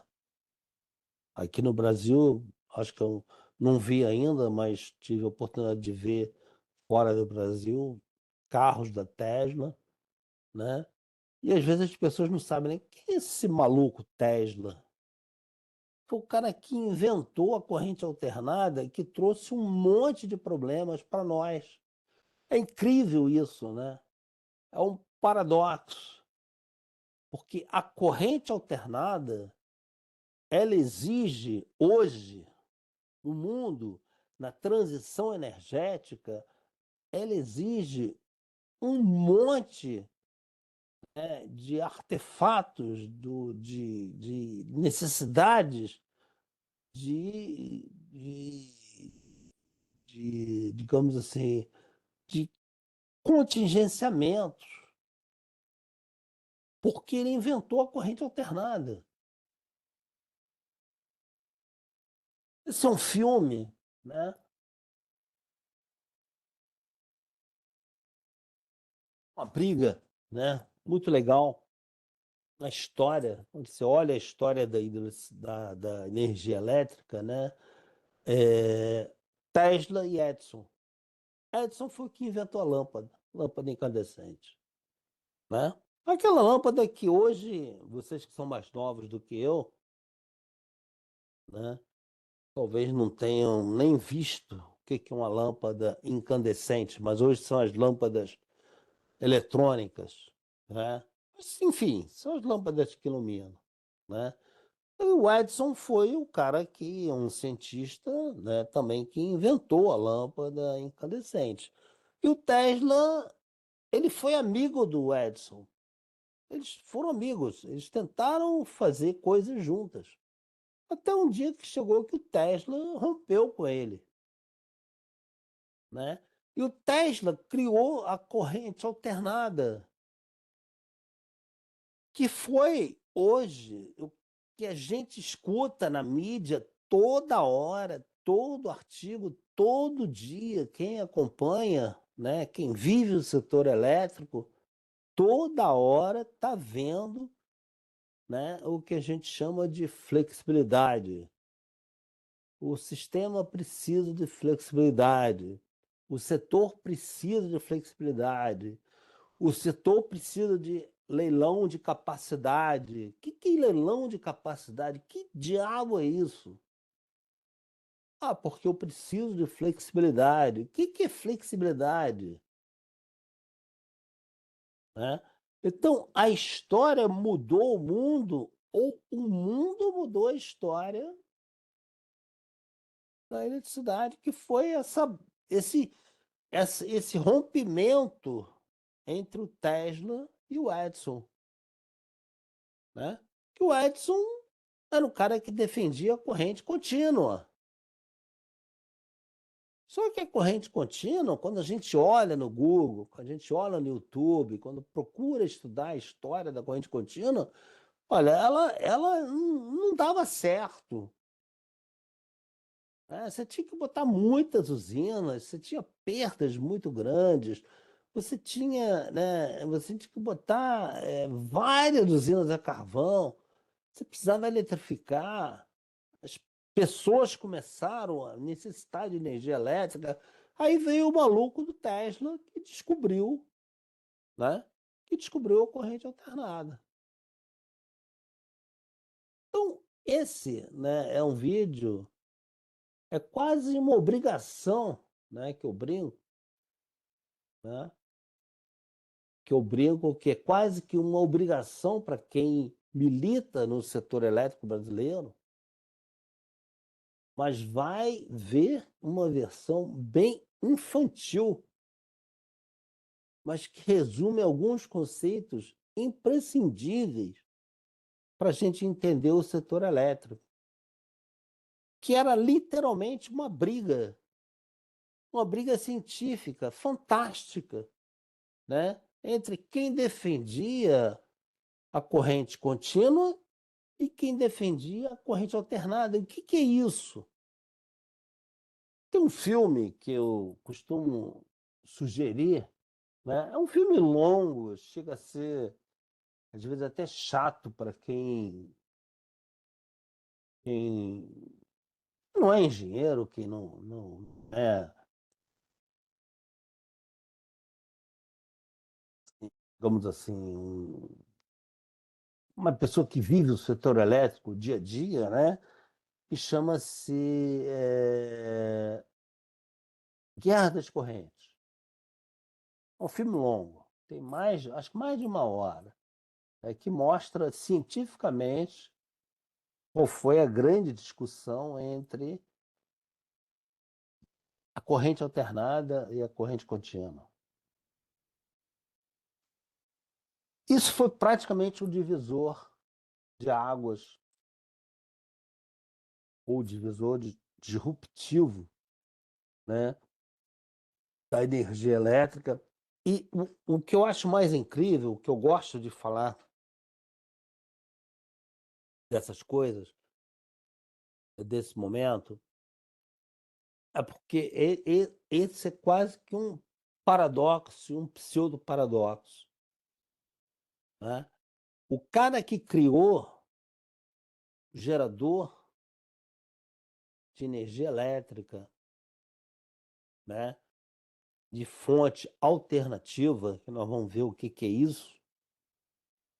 aqui no Brasil, acho que eu não vi ainda, mas tive a oportunidade de ver fora do Brasil, carros da Tesla, né? E às vezes as pessoas não sabem nem quem é esse maluco Tesla. Foi o cara que inventou a corrente alternada e que trouxe um monte de problemas para nós. É incrível isso, né? É um paradoxo, porque a corrente alternada, ela exige hoje, no mundo, na transição energética, ela exige um monte, né, de artefatos, de necessidades de, digamos assim, de contingenciamentos, porque ele inventou a corrente alternada. Esse é um filme, né? Uma briga, né? Muito legal na história. Quando você olha a história da energia elétrica, né? Tesla e Edison. Edison foi o que inventou a lâmpada incandescente, né? Aquela lâmpada que hoje, vocês que são mais novos do que eu, né, talvez não tenham nem visto que é uma lâmpada incandescente, mas hoje são as lâmpadas eletrônicas, né? Mas, enfim, são as lâmpadas que iluminam, né? E o Edison foi o cara que, um cientista, né, também que inventou a lâmpada incandescente. E o Tesla, ele foi amigo do Edison. Eles foram amigos, eles tentaram fazer coisas juntas. Até um dia que chegou que o Tesla rompeu com ele, né? E o Tesla criou a corrente alternada, que foi hoje o que a gente escuta na mídia toda hora, todo artigo, todo dia. Quem acompanha, né, quem vive o setor elétrico, toda hora está vendo, né, o que a gente chama de flexibilidade. O sistema precisa de flexibilidade. O setor precisa de flexibilidade. O setor precisa de leilão de capacidade. O que é leilão de capacidade? Que diabo é isso? Ah, porque eu preciso de flexibilidade. O que é flexibilidade? Né? Então, a história mudou o mundo, ou o mundo mudou a história da eletricidade, que foi esse rompimento entre o Tesla e o Edison, né? Que o Edison era o cara que defendia a corrente contínua. Só que a corrente contínua, quando a gente olha no Google, quando a gente olha no YouTube, quando procura estudar a história da corrente contínua, olha, ela não dava certo, né? Você tinha que botar muitas usinas, você tinha perdas muito grandes, você tinha, né, você tinha que botar várias usinas a carvão, você precisava eletrificar, as pessoas começaram a necessitar de energia elétrica. Aí veio o maluco do Tesla que descobriu, né, que descobriu a corrente alternada. Então, esse, né, é um vídeo, é quase uma obrigação, né, né, que eu brinco, que é quase que uma obrigação para quem milita no setor elétrico brasileiro, mas vai ver uma versão bem infantil, mas que resume alguns conceitos imprescindíveis para a gente entender o setor elétrico, que era literalmente uma briga científica fantástica, né, entre quem defendia a corrente contínua e quem defendia a corrente alternada. O que é isso? Tem um filme que eu costumo sugerir, né? É um filme longo, chega a ser, às vezes, até chato para quem não é engenheiro, quem não é, digamos assim, uma pessoa que vive o setor elétrico dia a dia, né? Que chama-se Guerra das Correntes. É um filme longo, tem mais, acho que mais de uma hora, que mostra cientificamente qual foi a grande discussão entre a corrente alternada e a corrente contínua. Isso foi praticamente um divisor de águas, ou divisor disruptivo, né, da energia elétrica. E o que eu acho mais incrível, o que eu gosto de falar dessas coisas, desse momento, é porque esse é quase que um paradoxo, um pseudo-paradoxo, né? O cara que criou o gerador de energia elétrica, né, de fonte alternativa, que nós vamos ver o que é isso,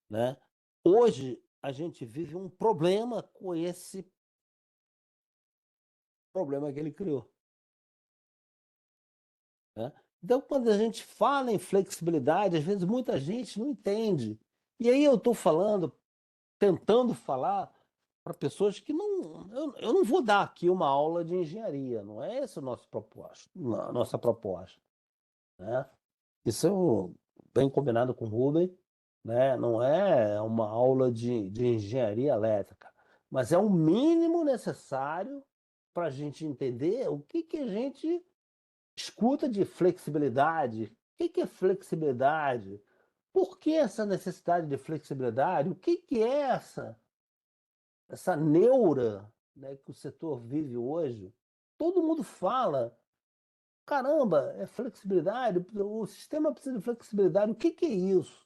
né? Hoje a gente vive um problema com esse problema que ele criou. né? Então, quando a gente fala em flexibilidade, às vezes muita gente não entende. E aí eu estou falando, tentando falar para pessoas que não. Eu não vou dar aqui uma aula de engenharia, não é esse o nosso proposta, a nossa proposta, né? Isso bem combinado com o Rubem, né? Não é uma aula de engenharia elétrica, mas é o mínimo necessário para a gente entender o que, que a gente escuta de flexibilidade. O que, que é flexibilidade? Por que essa necessidade de flexibilidade? O que, que é essa neura, né, que o setor vive hoje? Todo mundo fala, caramba, é flexibilidade, o sistema precisa de flexibilidade. O que, que é isso?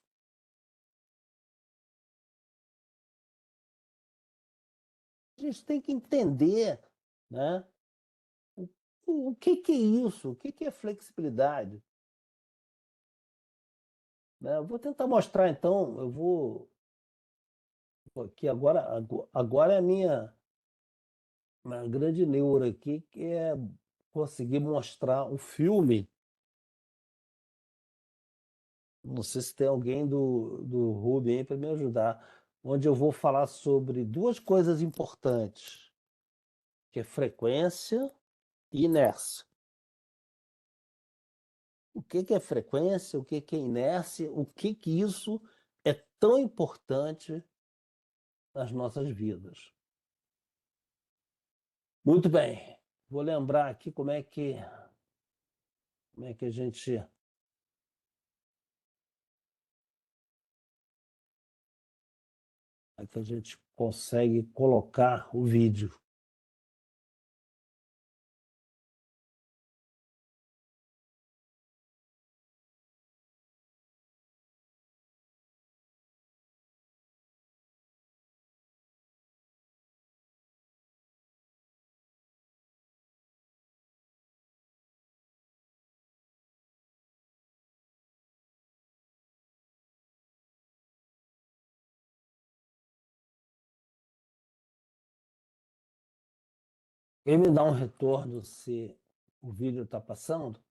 A gente tem que entender, né? O que, que é isso? O que, que é flexibilidade? Né? Eu vou tentar mostrar então, eu vou aqui agora é a minha grande neura aqui, que é conseguir mostrar um filme. Não sei se tem alguém do Ruby aí para me ajudar, onde eu vou falar sobre duas coisas importantes, que é frequência e inércia. O que que é frequência, o que que é inércia, o que que isso é tão importante nas nossas vidas. Muito bem, vou lembrar aqui como é que a gente é que a gente consegue colocar o vídeo. Quem me dá um retorno se o vídeo está passando?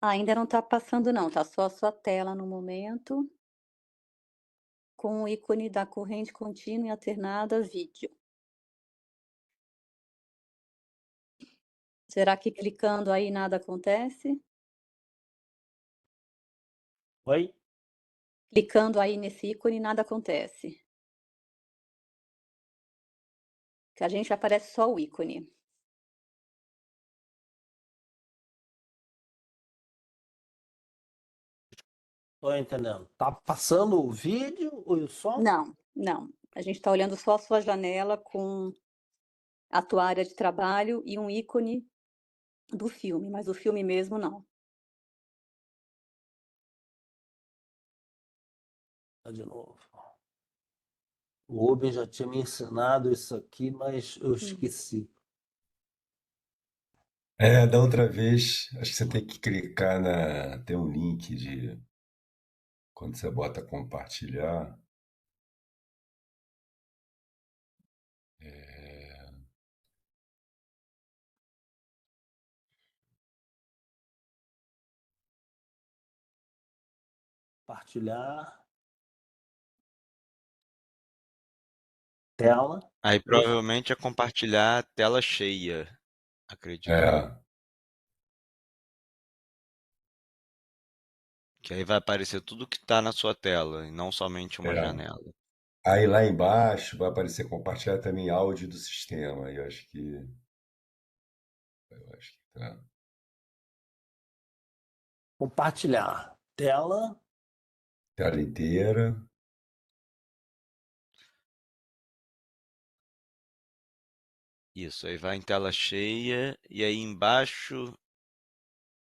Ainda não está passando não, tá só a sua tela no momento, com o ícone da corrente contínua e alternada vídeo. Será que clicando aí nada acontece? Oi? Clicando aí nesse ícone nada acontece. Que a gente aparece só o ícone. Estou entendendo. Tá passando o vídeo ou o som? Não, não. A gente está olhando só a sua janela com a tua área de trabalho e um ícone do filme, mas o filme mesmo não. Tá de novo. O Rubem já tinha me ensinado isso aqui, mas eu esqueci. Da outra vez, acho que você tem que clicar tem um link de quando você bota compartilhar. é, Compartilhar tela. Aí É isso? provavelmente é compartilhar a tela cheia, acredito eu. é, Que aí vai aparecer tudo que está na sua tela e não somente uma é. janela. Aí lá embaixo vai aparecer compartilhar também áudio do sistema. Eu acho que tá. Compartilhar tela. Tela inteira. Isso, aí vai em tela cheia e aí embaixo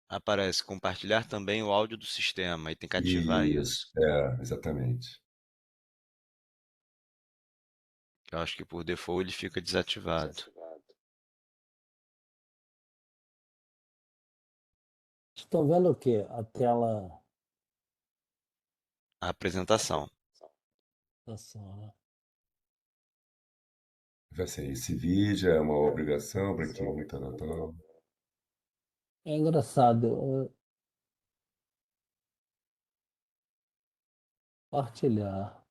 aparece compartilhar também o áudio do sistema. Aí tem que ativar isso. Isso, exatamente. Eu acho que por default ele fica desativado. Estão vendo o quê? A tela A apresentação. da sala. Vai ser, esse vídeo é uma obrigação para quem está tal. É engraçado. Partilhar.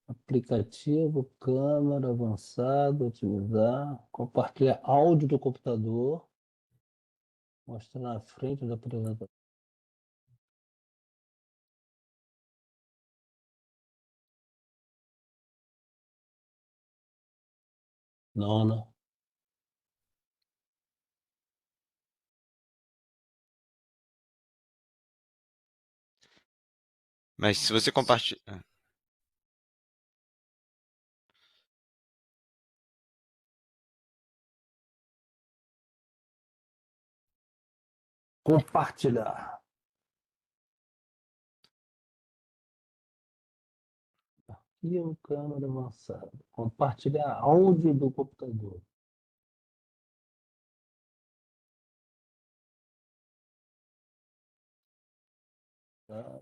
Aplicativo, câmera avançado, otimizar. Compartilhar áudio do computador. Mostrar na frente do apresentador. Não, não. Mas se você compartilha. Compartilhar. Arquivo, câmera avançada. Compartilhar áudio do computador. Tá?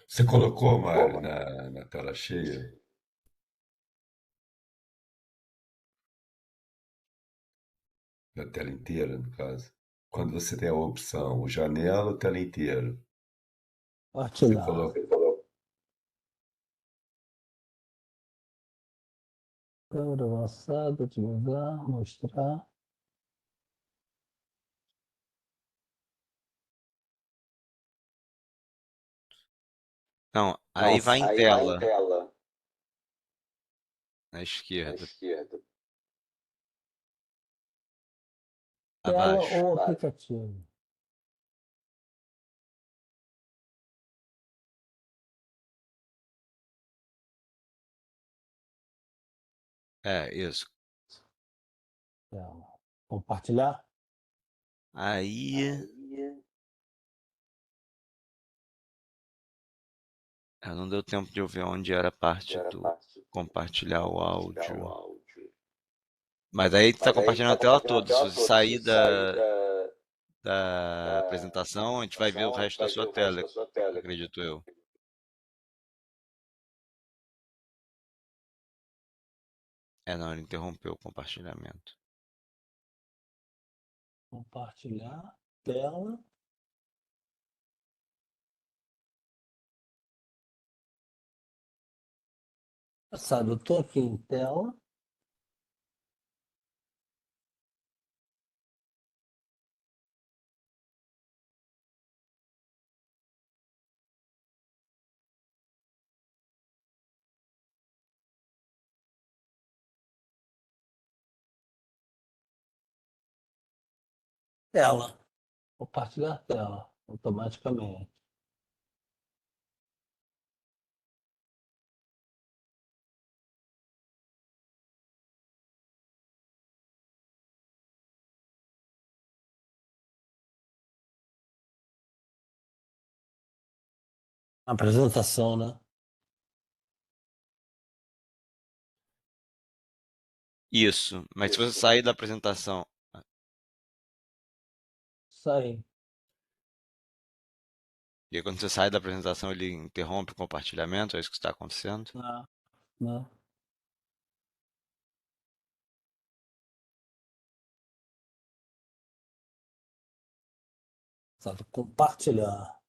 Você colocou, Mário, na tela cheia? Na tela inteira, no caso? Quando você tem a opção, o janela ou tela inteira? Você Compartilhar. colocou. Câmera avançada, otimizar, mostrar. Não, aí vai em Aí vai em tela, tela, na à esquerda, esquerda. Tela abaixo. ou aplicativo. É, isso. Tela. Compartilhar. Aí. Não deu tempo de eu ver onde era a parte do compartilhar o áudio. Mas aí tu tá compartilhando a tela toda. Se você sair da apresentação, a gente vai ver o resto da sua tela, acredito eu. Não, ele interrompeu o compartilhamento. Compartilhar. Tela. Sabe, eu tô aqui em tela. Tela. Compartilhar tela. Automaticamente. Apresentação, né? Isso, mas se você sair da apresentação, Sai. e quando você sai da apresentação ele interrompe o compartilhamento, é isso que está acontecendo? Não, não. Sabe, compartilhar.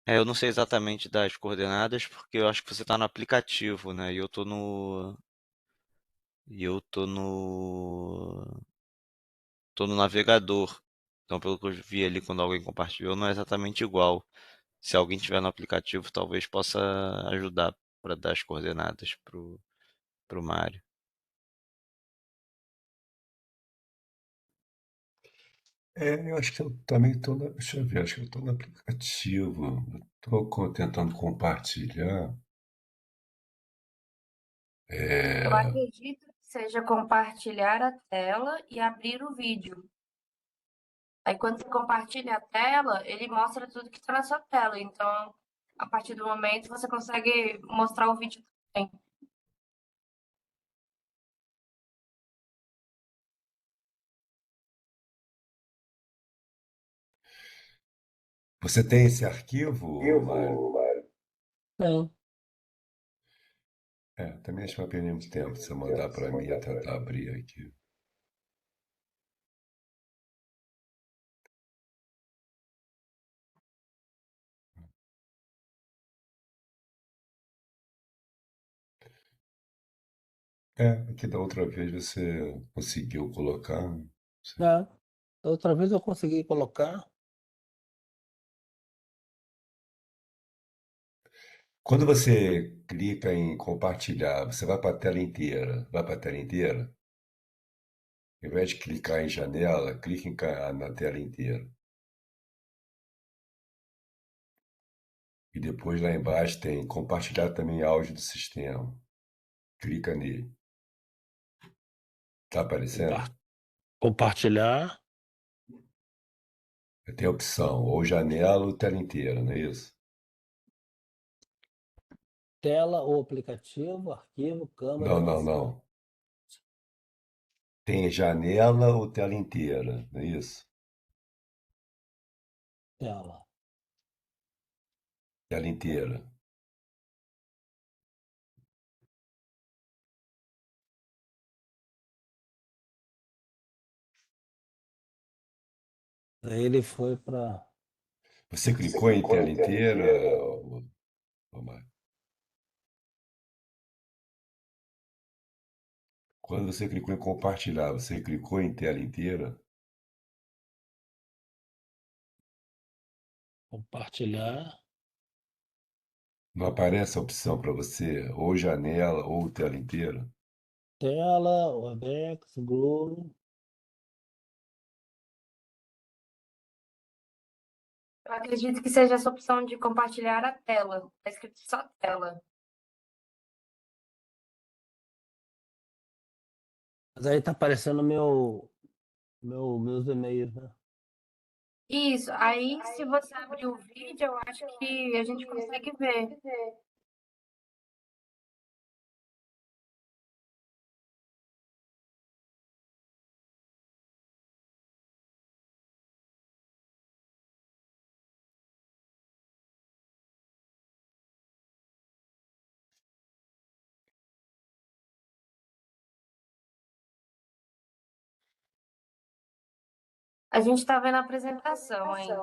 Eu não sei exatamente das coordenadas, porque eu acho que você está no aplicativo, né? E eu tô no. E eu tô no navegador. Então, pelo que eu vi ali quando alguém compartilhou, não é exatamente igual. Se alguém tiver no aplicativo, talvez possa ajudar para dar as coordenadas pro Mário. Eu acho que eu também estou deixa eu ver, acho que eu estou no aplicativo. Estou tentando compartilhar. Eu É, acredito que seja compartilhar a tela e abrir o vídeo. Aí quando você compartilha a tela, ele mostra tudo que está na sua tela. Então, A partir do momento, você consegue mostrar o vídeo também. Você tem esse arquivo, Mário? Tem. Também acho que vai perder muito tempo se você mandar para mim eu tentar abrir aqui. Aqui da outra vez você conseguiu colocar. É. Outra vez eu consegui colocar. Quando você clica em compartilhar, você vai para a tela inteira. Vai para a tela inteira? Ao invés de clicar em janela, clique na tela inteira. E depois lá embaixo tem compartilhar também áudio do sistema. Clica nele. Tá aparecendo? Compartilhar. Tem a opção ou janela ou tela inteira, não é isso? Tela ou aplicativo, arquivo, câmera, Não, não, gravação. não. Tem janela ou tela inteira, não é isso? Tela. Tela inteira. Aí ele foi para. Você clicou em tela inteira, Mário? Quando você clicou em compartilhar, você clicou em tela inteira? Compartilhar. Não aparece a opção para você, ou janela ou tela inteira? Tela, Webex, Globo. Eu acredito que seja essa opção de compartilhar a tela. Está escrito só tela. Mas aí tá aparecendo meus e-mails, né? Isso. Aí, se você abrir o vídeo, eu acho que a gente consegue ver. A gente está vendo a apresentação ainda.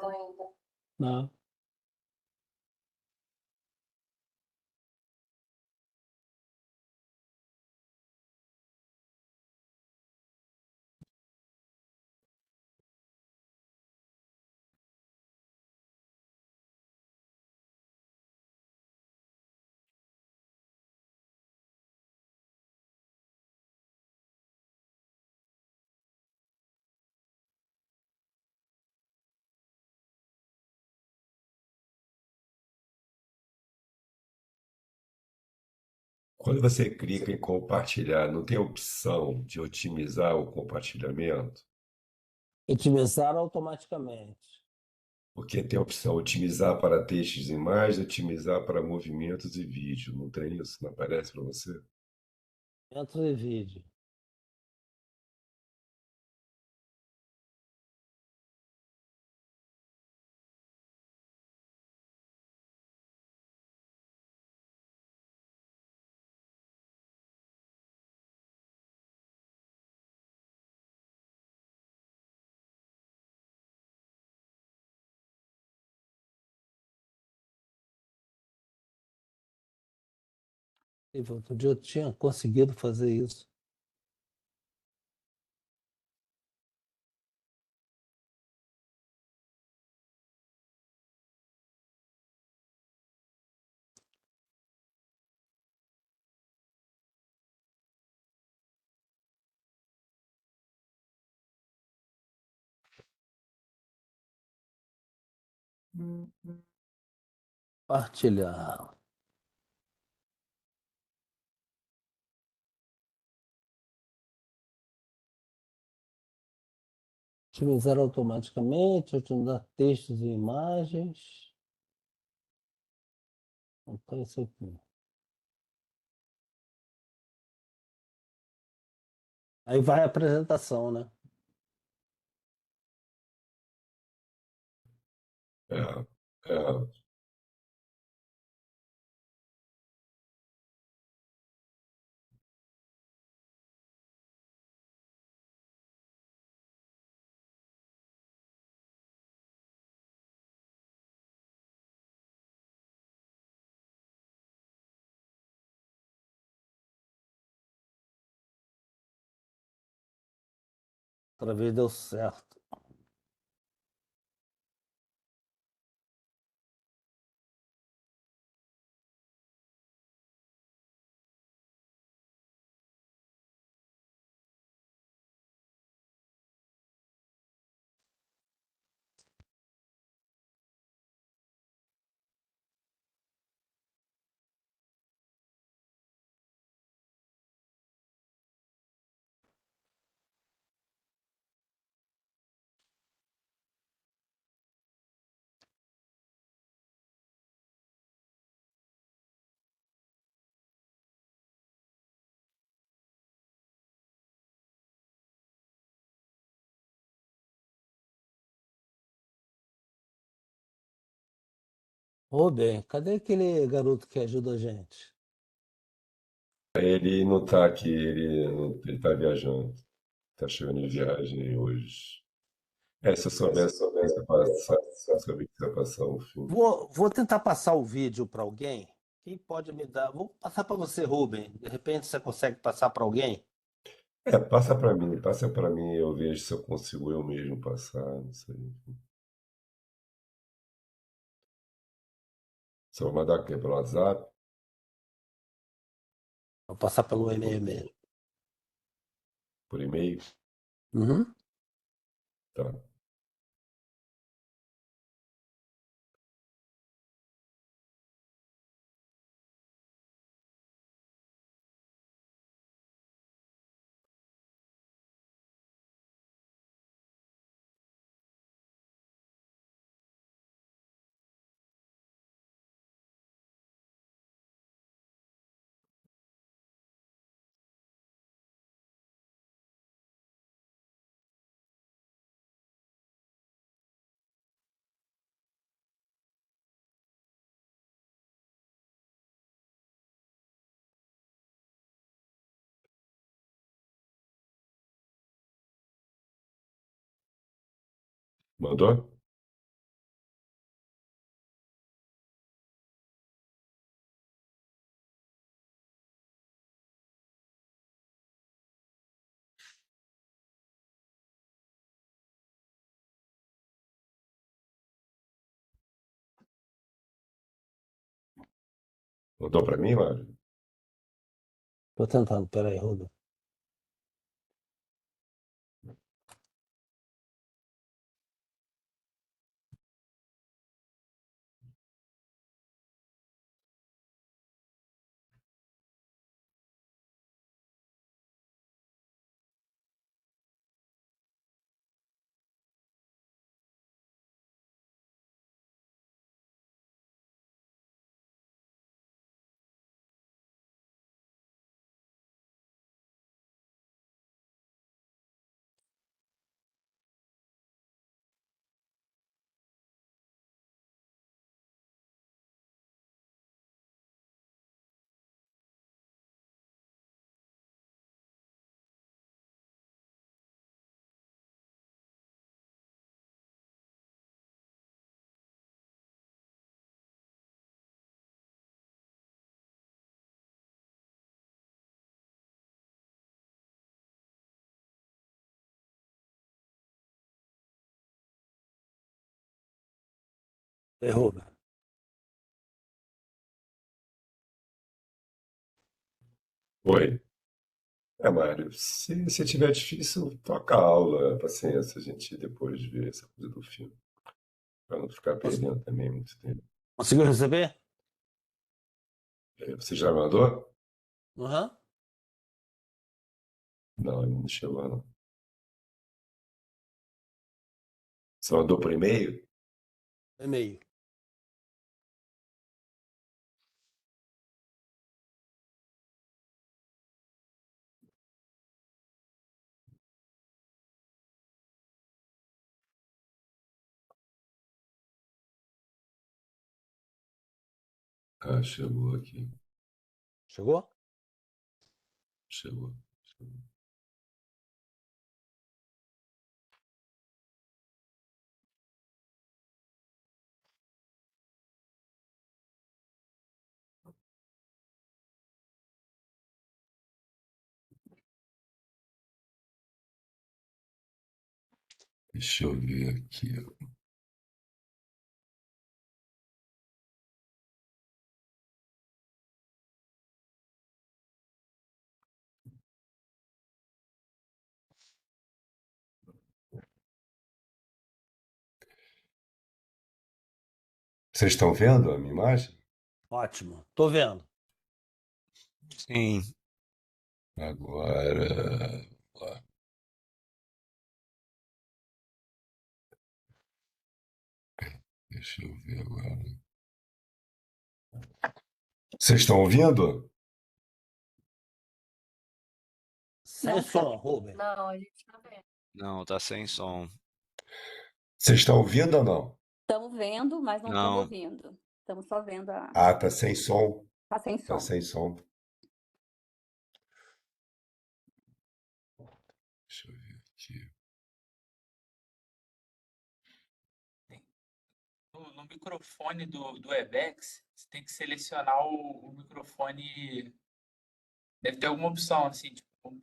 Não. Quando você clica em compartilhar, não tem a opção de otimizar o compartilhamento? Otimizaram automaticamente. Porque tem a opção otimizar para textos e imagens, otimizar para movimentos e vídeo. Não tem isso? Não aparece para você? Dentro de vídeo. E outro dia eu tinha conseguido fazer isso. Partilhar. Otimizar automaticamente, otimizar textos e imagens. Apareceu aqui. Aí vai a apresentação, né? É, é. Outra vez deu certo. Ô, bem, cadê aquele garoto que ajuda a gente? Ele não tá aqui, ele tá viajando. Tá chegando de viagem hoje. Se eu soubesse que você passar, se eu soubesse que você ia passar um filme. Vou tentar passar o vídeo para alguém. Quem pode me dar? Vou passar para você, Rubem. De repente você consegue passar para alguém? Passa pra mim, eu vejo se eu consigo eu mesmo passar, não sei. Você vai mandar o quê? Pelo WhatsApp? Vou passar pelo e-mail mesmo. Por e-mail? Uhum. Tá. Mandou? Mandou pra mim, Mário? Tô tentando, peraí, Rubem. Ei, Rubem. Oi. Mário, se tiver difícil, toca a aula, paciência, a gente depois vê essa coisa do filme, para não ficar Cons- perdendo também muito tempo. Conseguiu receber? Você já mandou? Aham. Não, ainda não chegou, não. Você mandou por e-mail? E-mail. Ah, chegou aqui. Chegou? Chegou. Deixa eu ver aqui. Vocês estão vendo a minha imagem? Ótimo. Tô vendo. Sim. Agora, lá. Deixa eu ver agora. Vocês estão ouvindo? Sem Não som, tá. Rubem. Não, a gente tá vendo. Não, tá sem som. Vocês estão ouvindo ou não? Estamos vendo, mas não estamos Não. ouvindo. Estamos só vendo a. Ah, tá sem som. Tá sem Tá som. sem som. Deixa eu ver aqui. No microfone do Webex, você tem que selecionar o microfone. Deve ter alguma opção, assim, tipo,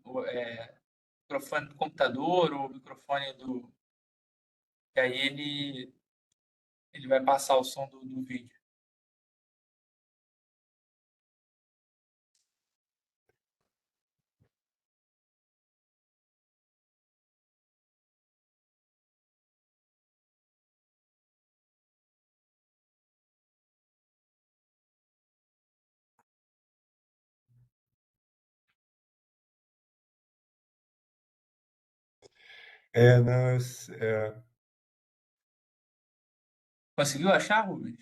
microfone do computador ou microfone do. E aí ele vai passar o som do vídeo. Não, Conseguiu achar, Rubens?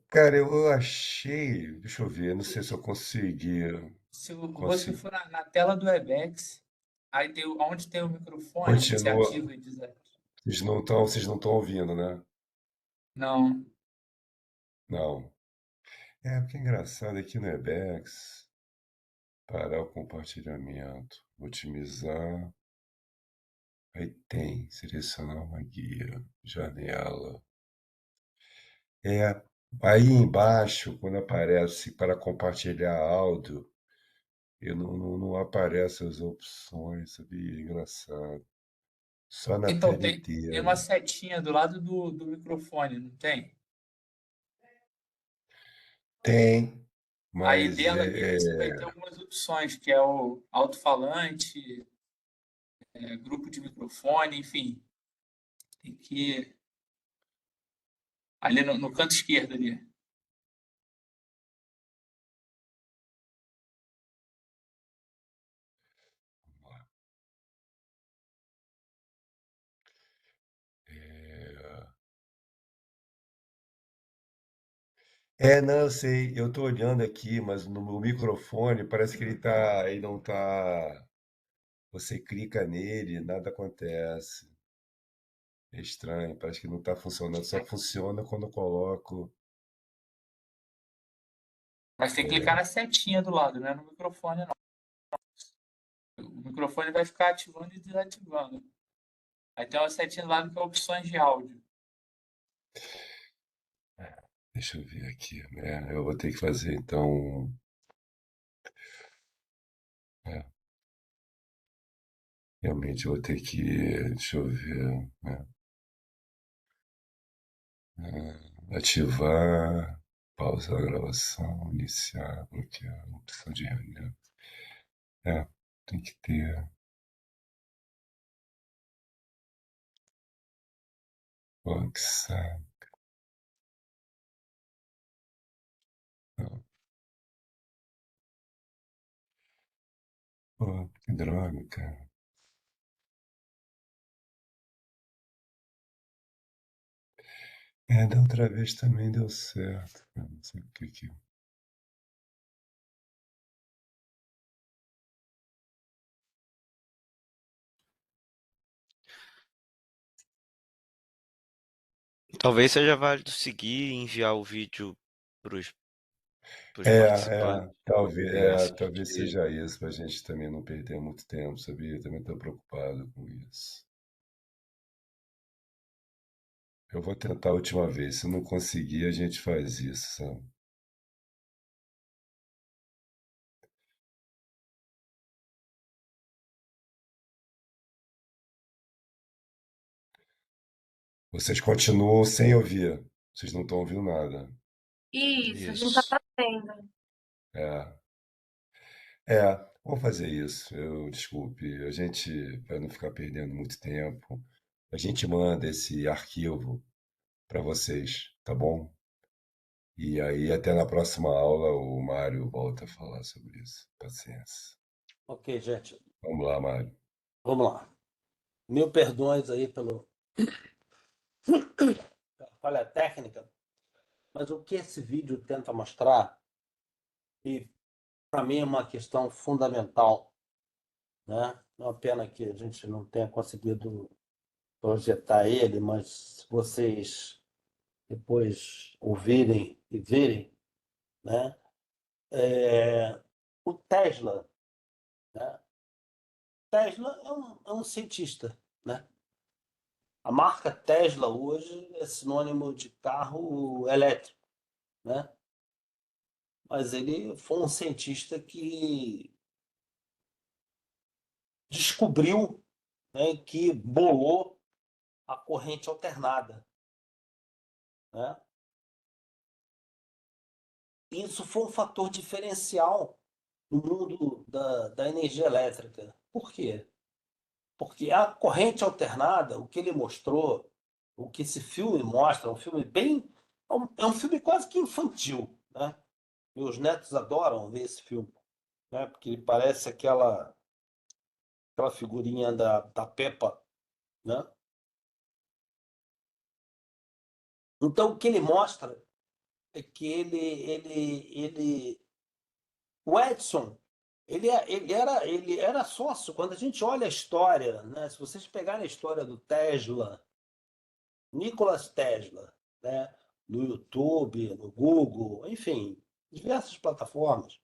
cara, eu achei. Deixa eu ver, não sei se eu consegui. Se você Consegui. for na tela do Webex, aí onde tem o microfone, você Continua. ativa e desativa. Vocês não estão ouvindo, né? Não. Não. Porque é engraçado aqui no Webex. Parar o compartilhamento. Otimizar. Aí tem. Selecionar uma guia. Janela. É. Aí embaixo, quando aparece para compartilhar áudio, não aparecem as opções, sabia? Engraçado. Só na Então, tela tem uma inteira. setinha do lado do microfone, não tem? Tem, Aí mas dela ali você vai ter algumas opções, que é o alto-falante, grupo de microfone, enfim. Tem que ali no canto esquerdo ali. não, eu sei, eu tô olhando aqui, mas no meu microfone parece que ele não tá, você clica nele, nada acontece. É estranho, parece que não tá funcionando, só funciona quando eu coloco. Mas tem que clicar na setinha do lado, não é no microfone, não. O microfone vai ficar ativando e desativando. Aí tem uma setinha do lado que é opções de áudio. Deixa eu ver aqui, né? Eu vou ter que fazer então. é, Realmente eu vou ter que, deixa eu ver, né? Ativar, pausar a gravação, iniciar, bloquear, opção de reunião. Tem que ter. Pô, que saco. Não. Pô, que droga, cara. Da outra vez também deu certo, cara. Não sei o que que. Talvez seja válido seguir e enviar o vídeo pros É, participantes. Essa, talvez que seja isso, para a gente também não perder muito tempo, sabia? Eu também estou preocupado com isso. Eu vou tentar a última vez. Se não conseguir, a gente faz isso, sabe? Vocês continuam sem ouvir. Vocês não estão ouvindo nada. Isso, a gente já isso. tá vendo. É, vamos fazer isso. Desculpe, a gente, para não ficar perdendo muito tempo, a gente manda esse arquivo para vocês, tá bom? E aí, até na próxima aula, o Mário volta a falar sobre isso. Paciência. Ok, gente, Vamos lá, Mário. vamos lá. Mil perdões aí pela falha técnica, mas o que esse vídeo tenta mostrar, e para mim é uma questão fundamental, né? É uma pena que a gente não tenha conseguido projetar ele, mas se vocês depois ouvirem e verem, né? O Tesla, né? Tesla é um cientista, né? A marca Tesla hoje é sinônimo de carro elétrico, né? Mas ele foi um cientista que descobriu, né, que bolou a corrente alternada, né? Isso foi um fator diferencial no mundo da energia elétrica. Por quê? Porque a corrente alternada, o que ele mostrou, o que esse filme mostra, é um filme bem. É um filme quase que infantil, né? Meus netos adoram ver esse filme, né? Porque ele parece aquela figurinha da Peppa, né? Então, o que ele mostra é que o Edison, ele era sócio. Quando a gente olha a história, né? Se vocês pegarem a história do Tesla, Nikola Tesla, né? No YouTube, no Google, enfim, diversas plataformas,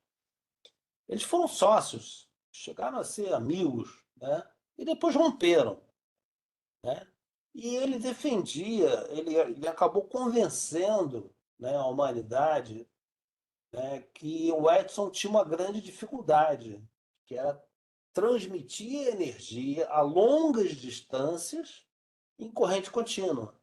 eles foram sócios, chegaram a ser amigos, né? E depois romperam, né? E ele defendia, ele acabou convencendo, né, a humanidade, né, que o Edison tinha uma grande dificuldade, que era transmitir energia a longas distâncias em corrente contínua,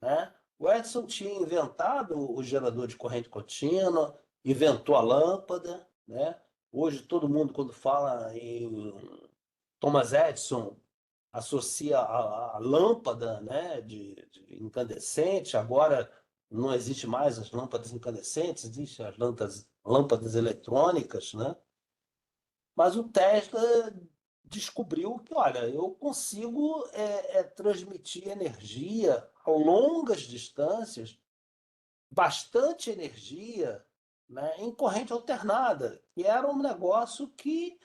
né? O Edison tinha inventado o gerador de corrente contínua, inventou a lâmpada, né? Hoje todo mundo, quando fala em Thomas Edison, associa a lâmpada, né, de incandescente. Agora não existe mais as lâmpadas incandescentes, existem as lâmpadas eletrônicas, né? Mas o Tesla descobriu que, olha, eu consigo transmitir energia a longas distâncias, bastante energia, né, em corrente alternada, que era um negócio que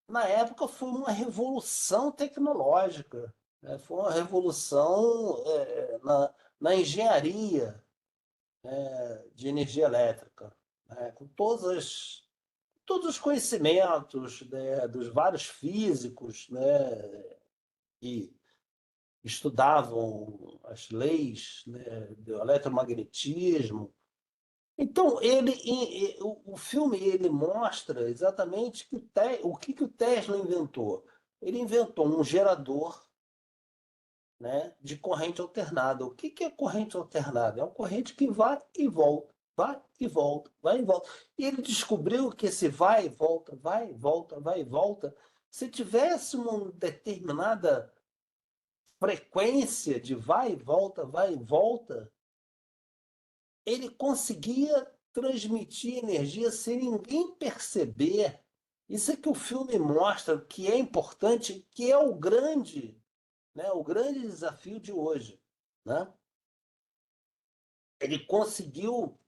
na época foi uma revolução tecnológica, né? Foi uma revolução na engenharia de energia elétrica, né? Com todos os conhecimentos, né, dos vários físicos, né, que estudavam as leis, né, do eletromagnetismo. Então, o filme ele mostra exatamente o que o Tesla inventou. Ele inventou um gerador, né, de corrente alternada. O que é corrente alternada? É uma corrente que vai e volta, vai e volta, vai e volta. E ele descobriu que esse vai e volta, vai e volta, vai e volta, se tivesse uma determinada frequência de vai e volta, ele conseguia transmitir energia sem ninguém perceber. Isso é que o filme mostra que é importante, que é o grande, né, o grande desafio de hoje, né? Ele conseguiu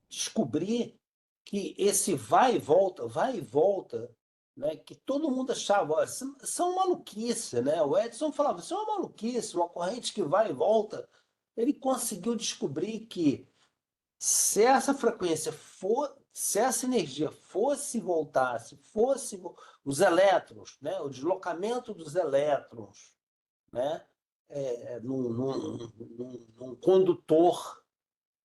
descobrir que esse vai e volta, né, que todo mundo achava, "Ó, isso é uma maluquice, né? O Edison falava, isso é uma maluquice, uma corrente que vai e volta. Ele conseguiu descobrir que Se essa frequência for, se essa energia voltasse, os elétrons, né, o deslocamento dos elétrons, né, num condutor,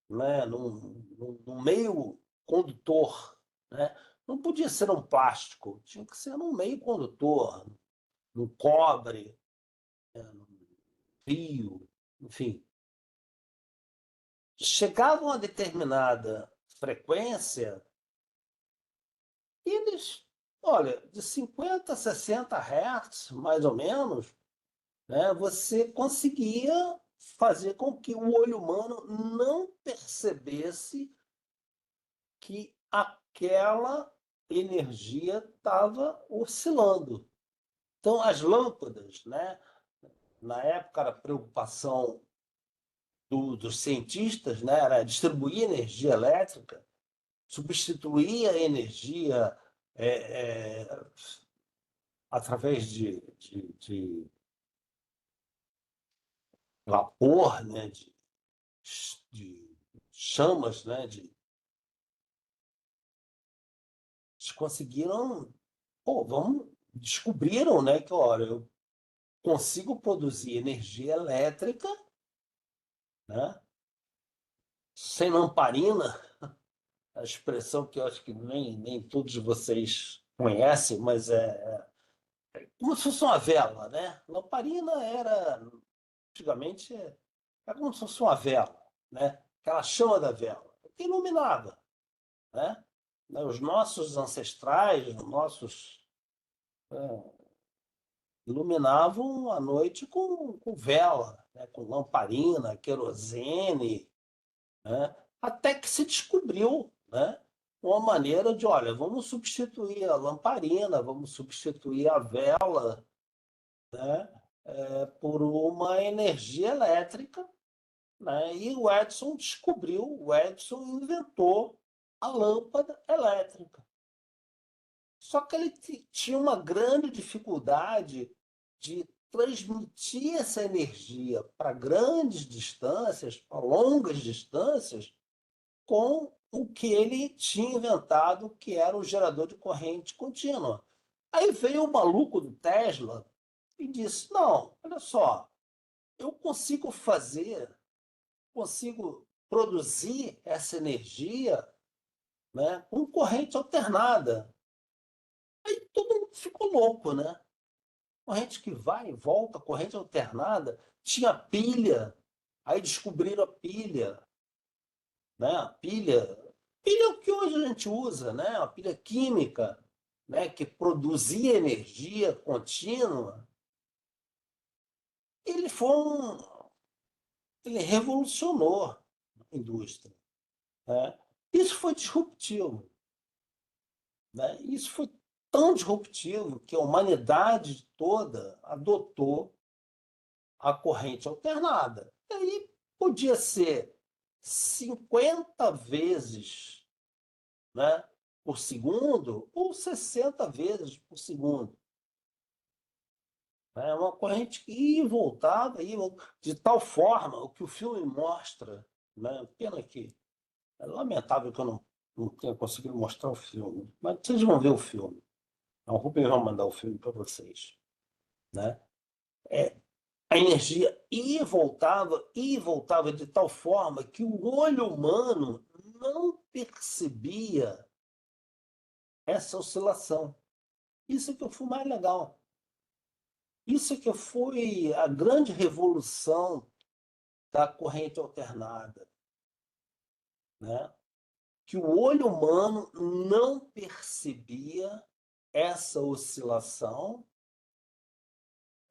né, num meio condutor, né, não podia ser um plástico, tinha que ser num meio condutor, no cobre, no fio, enfim. Chegavam a determinada frequência, e eles, olha, de 50 a 60 Hz, mais ou menos, né, você conseguia fazer com que o olho humano não percebesse que aquela energia estava oscilando. Então, as lâmpadas, né, na época, a preocupação dos cientistas, né, era distribuir energia elétrica, substituir a energia através de vapor, né, de chamas, né, eles conseguiram, descobriram, né, que, olha, eu consigo produzir energia elétrica, né, sem lamparina, a expressão que eu acho que nem todos vocês conhecem, mas como se fosse uma vela, né? Lamparina antigamente, era como se fosse uma vela, né? Aquela chama da vela, que iluminava, né? Os nossos ancestrais, os nossos iluminavam a noite com vela, né? Com lamparina, querosene, né? Até que se descobriu, né, uma maneira de, olha, vamos substituir a lamparina, vamos substituir a vela, né, por uma energia elétrica, né? E o Edison inventou a lâmpada elétrica. Só que ele tinha uma grande dificuldade de transmitir essa energia para grandes distâncias, para longas distâncias, com o que ele tinha inventado, que era o gerador de corrente contínua. Aí veio o maluco do Tesla e disse: não, olha só, eu consigo produzir essa energia, né, com corrente alternada. Aí todo mundo ficou louco, né? Corrente que vai e volta, corrente alternada, tinha pilha, aí descobriram a pilha, né? Pilha é o que hoje a gente usa, né? A pilha química, né? Que produzia energia contínua. Ele foi ele revolucionou a indústria, né? Isso foi disruptivo, né? Isso foi tão disruptivo que a humanidade toda adotou a corrente alternada. E aí podia ser 50 vezes, né, por segundo ou 60 vezes por segundo. É uma corrente que ia e voltava, de tal forma, o que o filme mostra, né, pena que é lamentável que eu não tenha conseguido mostrar o filme, mas vocês vão ver o filme. O Rubem vai mandar o filme para vocês, né? A energia ia e voltava de tal forma que o olho humano não percebia essa oscilação. Isso que foi mais legal. Isso que foi a grande revolução da corrente alternada, né? Que o olho humano não percebia essa oscilação,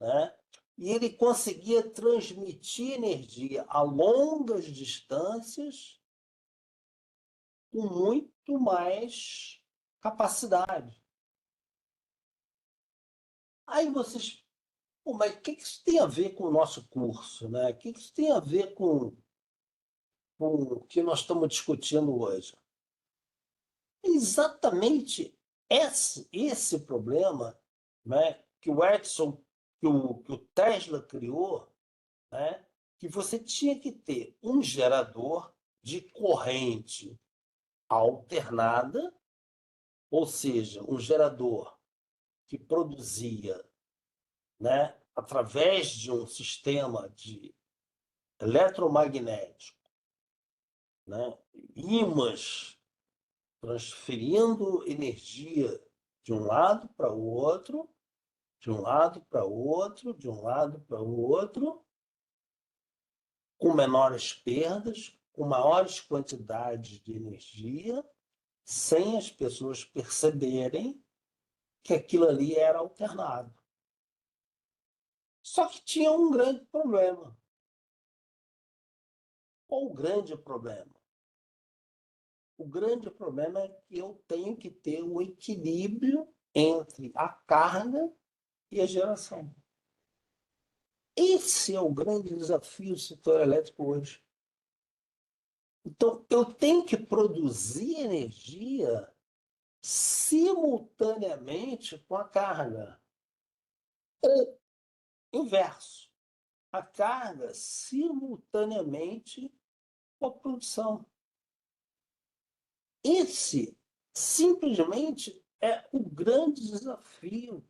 né? E ele conseguia transmitir energia a longas distâncias com muito mais capacidade. Aí vocês, pô, mas o que isso tem a ver com o nosso curso, né? O que isso tem a ver com o que nós estamos discutindo hoje? Exatamente esse problema, né, que o Edison, que o Tesla criou, né, que você tinha que ter um gerador de corrente alternada, ou seja, um gerador que produzia, né, através de um sistema de eletromagnético, né, ímãs transferindo energia de um lado para o outro, de um lado para o outro, de um lado para o outro, com menores perdas, com maiores quantidades de energia, sem as pessoas perceberem que aquilo ali era alternado. Só que tinha um grande problema. Qual o grande problema? O grande problema é que eu tenho que ter um equilíbrio entre a carga e a geração. Esse é o grande desafio do setor elétrico hoje. Então, eu tenho que produzir energia simultaneamente com a carga. Ou inverso, a carga simultaneamente com a produção. Esse simplesmente é o grande desafio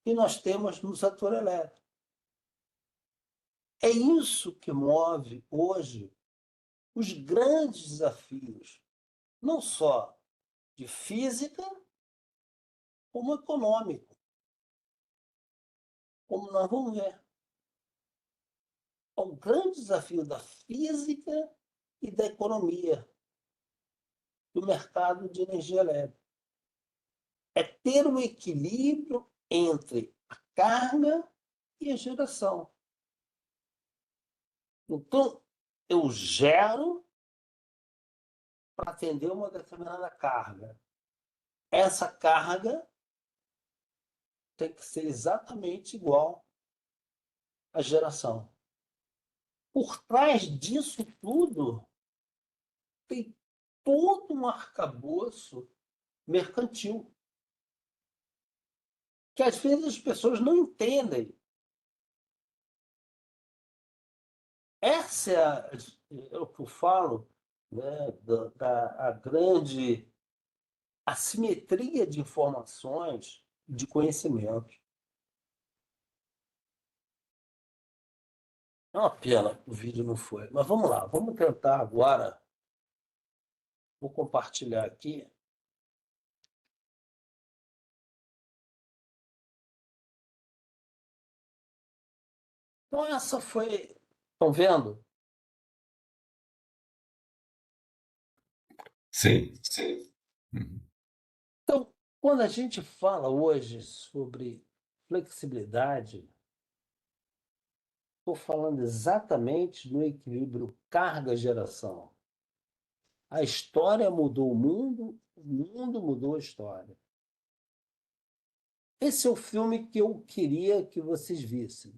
que nós temos no setor elétrico. É isso que move hoje os grandes desafios, não só de física, como econômico, como nós vamos ver. É o grande desafio da física e da economia, do mercado de energia elétrica. É ter um equilíbrio entre a carga e a geração. Então, eu gero para atender uma determinada carga. Essa carga tem que ser exatamente igual à geração. Por trás disso tudo, tem todo um arcabouço mercantil, que às vezes as pessoas não entendem. Essa é o que eu falo, né, da grande assimetria de informações, de conhecimento. É uma pena que o vídeo não foi. Mas vamos lá, vamos tentar agora. Vou compartilhar aqui. Então, essa foi. Estão vendo? Sim. Uhum. Então, quando a gente fala hoje sobre flexibilidade, estou falando exatamente no equilíbrio carga-geração. A história mudou o mundo mudou a história. Esse é o filme que eu queria que vocês vissem.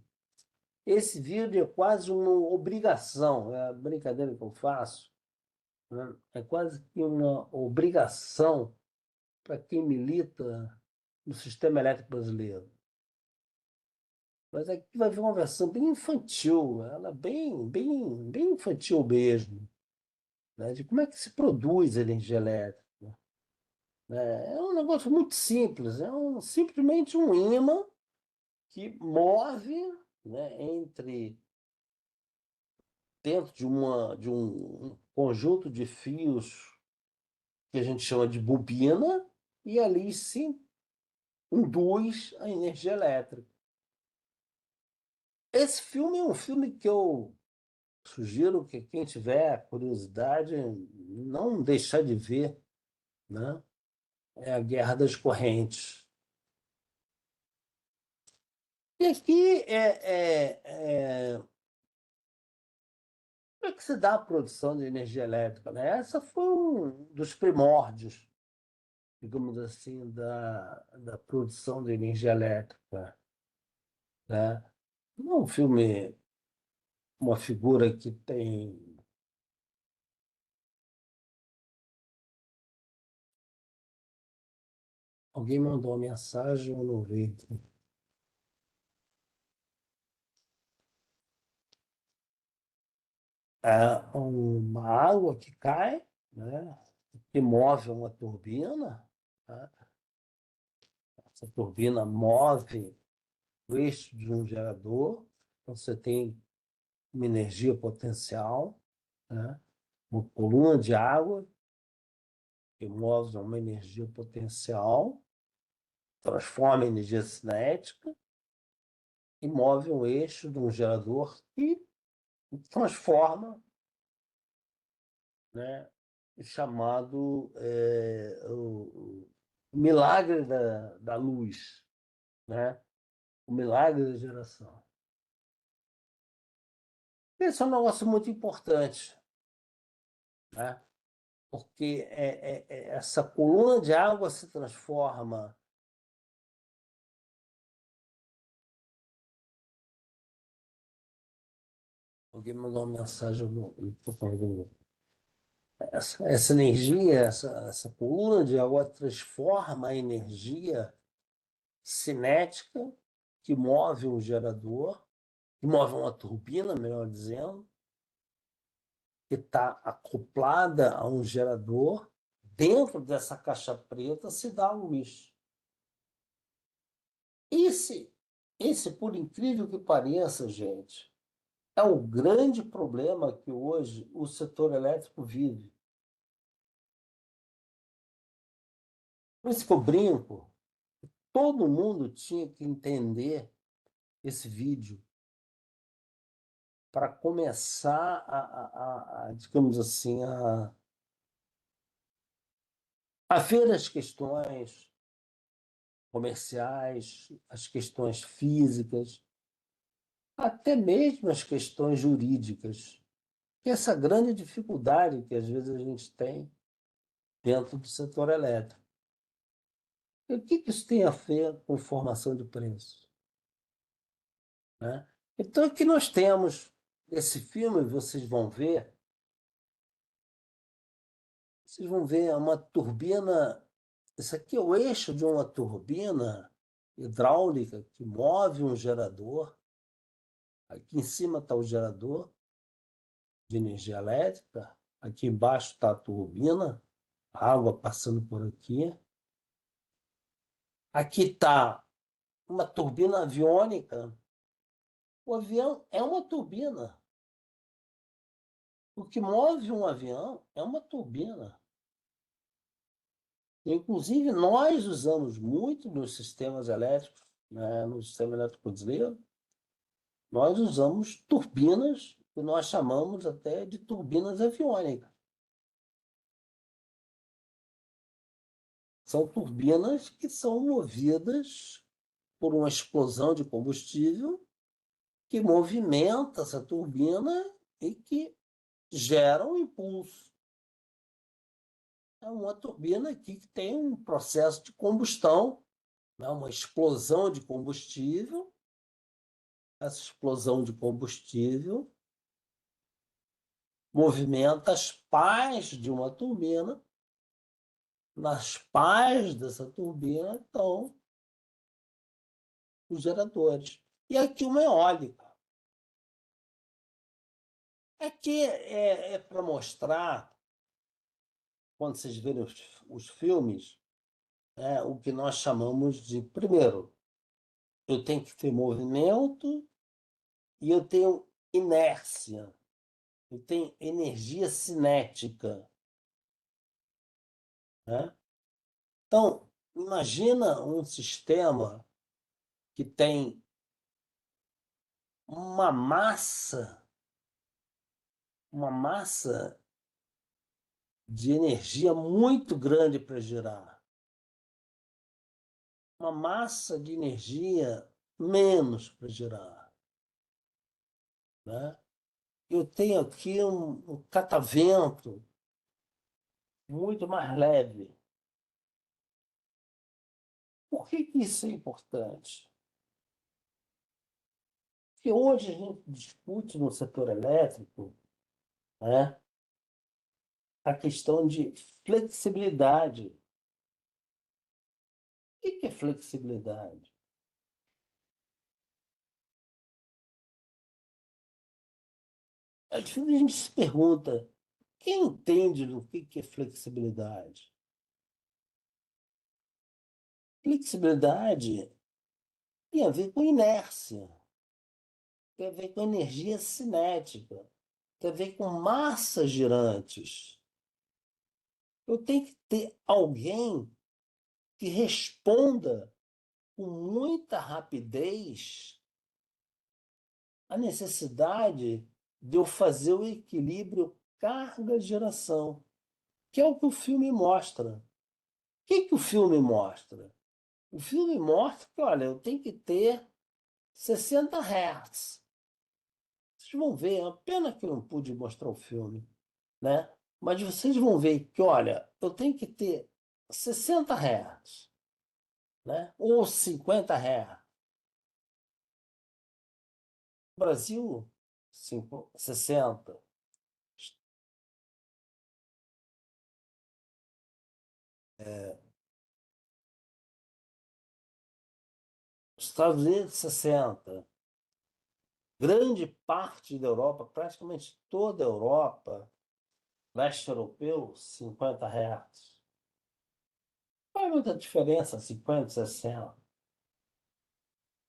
Esse vídeo é quase uma obrigação, é a brincadeira que eu faço, né? É quase que uma obrigação para quem milita no sistema elétrico brasileiro. Mas aqui vai ver uma versão bem infantil, ela é bem infantil mesmo, né? De como é que se produz energia elétrica, né? É um negócio muito simples, simplesmente um ímã que move, né, dentro de um conjunto de fios que a gente chama de bobina, e ali se induz a energia elétrica. Esse filme é um filme que eu sugiro que quem tiver curiosidade não deixar de ver, né? É a Guerra das Correntes. E aqui como é que se dá a produção de energia elétrica, né? Essa foi um dos primórdios, digamos assim, da produção de energia elétrica, né? Não é um filme, uma figura que tem. Alguém mandou uma mensagem, eu não vi. é uma água que cai, né, que move uma turbina, né? Essa turbina move o eixo de um gerador, então você tem uma energia potencial, né? Uma coluna de água que move uma energia potencial, transforma em energia cinética e move um eixo de um gerador que transforma, né, chamado o milagre da luz, né? O milagre da geração. Esse é um negócio muito importante, né? Porque essa coluna de água se transforma. Alguém mandou uma mensagem no. Essa energia, essa coluna de água transforma a energia cinética que move um gerador, que move uma turbina, melhor dizendo, que está acoplada a um gerador. Dentro dessa caixa preta se dá a luz. Esse, por incrível que pareça, gente, é o grande problema que hoje o setor elétrico vive. Por isso que eu brinco, todo mundo tinha que entender esse vídeo para começar digamos assim, a ver as questões comerciais, as questões físicas, até mesmo as questões jurídicas. Que é essa grande dificuldade que às vezes a gente tem dentro do setor elétrico. E o que isso tem a ver com formação de preços, né? Então, aqui nós temos esse filme, vocês vão ver uma turbina. Isso aqui é o eixo de uma turbina hidráulica que move um gerador. Aqui em cima está o gerador de energia elétrica. Aqui embaixo está a turbina, a água passando por aqui. Aqui está uma turbina aviônica. O avião é uma turbina. O que move um avião é uma turbina. Inclusive, nós usamos muito nos sistemas elétricos, né, no sistema elétrico brasileiro, nós usamos turbinas que nós chamamos até de turbinas aviônicas. São turbinas que são movidas por uma explosão de combustível que movimenta essa turbina e que gera um impulso. É uma turbina aqui que tem um processo de combustão, né, uma explosão de combustível. Essa explosão de combustível movimenta as pás de uma turbina. Nas pás dessa turbina estão os geradores. E aqui uma eólica. Aqui é para mostrar, quando vocês verem os filmes, o que nós chamamos de, primeiro, eu tenho que ter movimento e eu tenho inércia, eu tenho energia cinética, né? Então, imagina um sistema que tem uma massa de energia muito grande para girar, uma massa de energia menos para girar, né? Eu tenho aqui um catavento muito mais leve. Por que isso é importante? Porque hoje a gente discute no setor elétrico, né, a questão de flexibilidade. O que é flexibilidade? às vezes a gente se pergunta, quem entende do que é flexibilidade? Flexibilidade tem a ver com inércia, tem a ver com energia cinética, tem a ver com massas girantes. Eu tenho que ter alguém que responda com muita rapidez à necessidade de eu fazer o equilíbrio carga-geração, que é o que o filme mostra. O que o filme mostra? O filme mostra que, olha, eu tenho que ter 60 Hz. Vocês vão ver, é uma pena que eu não pude mostrar o filme, né? Mas vocês vão ver que, olha, eu tenho que ter 60 Hz, né? Ou 50 Hz. Brasil, 60. Estados Unidos, 60. Grande parte da Europa, praticamente toda a Europa, leste europeu, 50 Hz. Não faz muita diferença, 50, 60.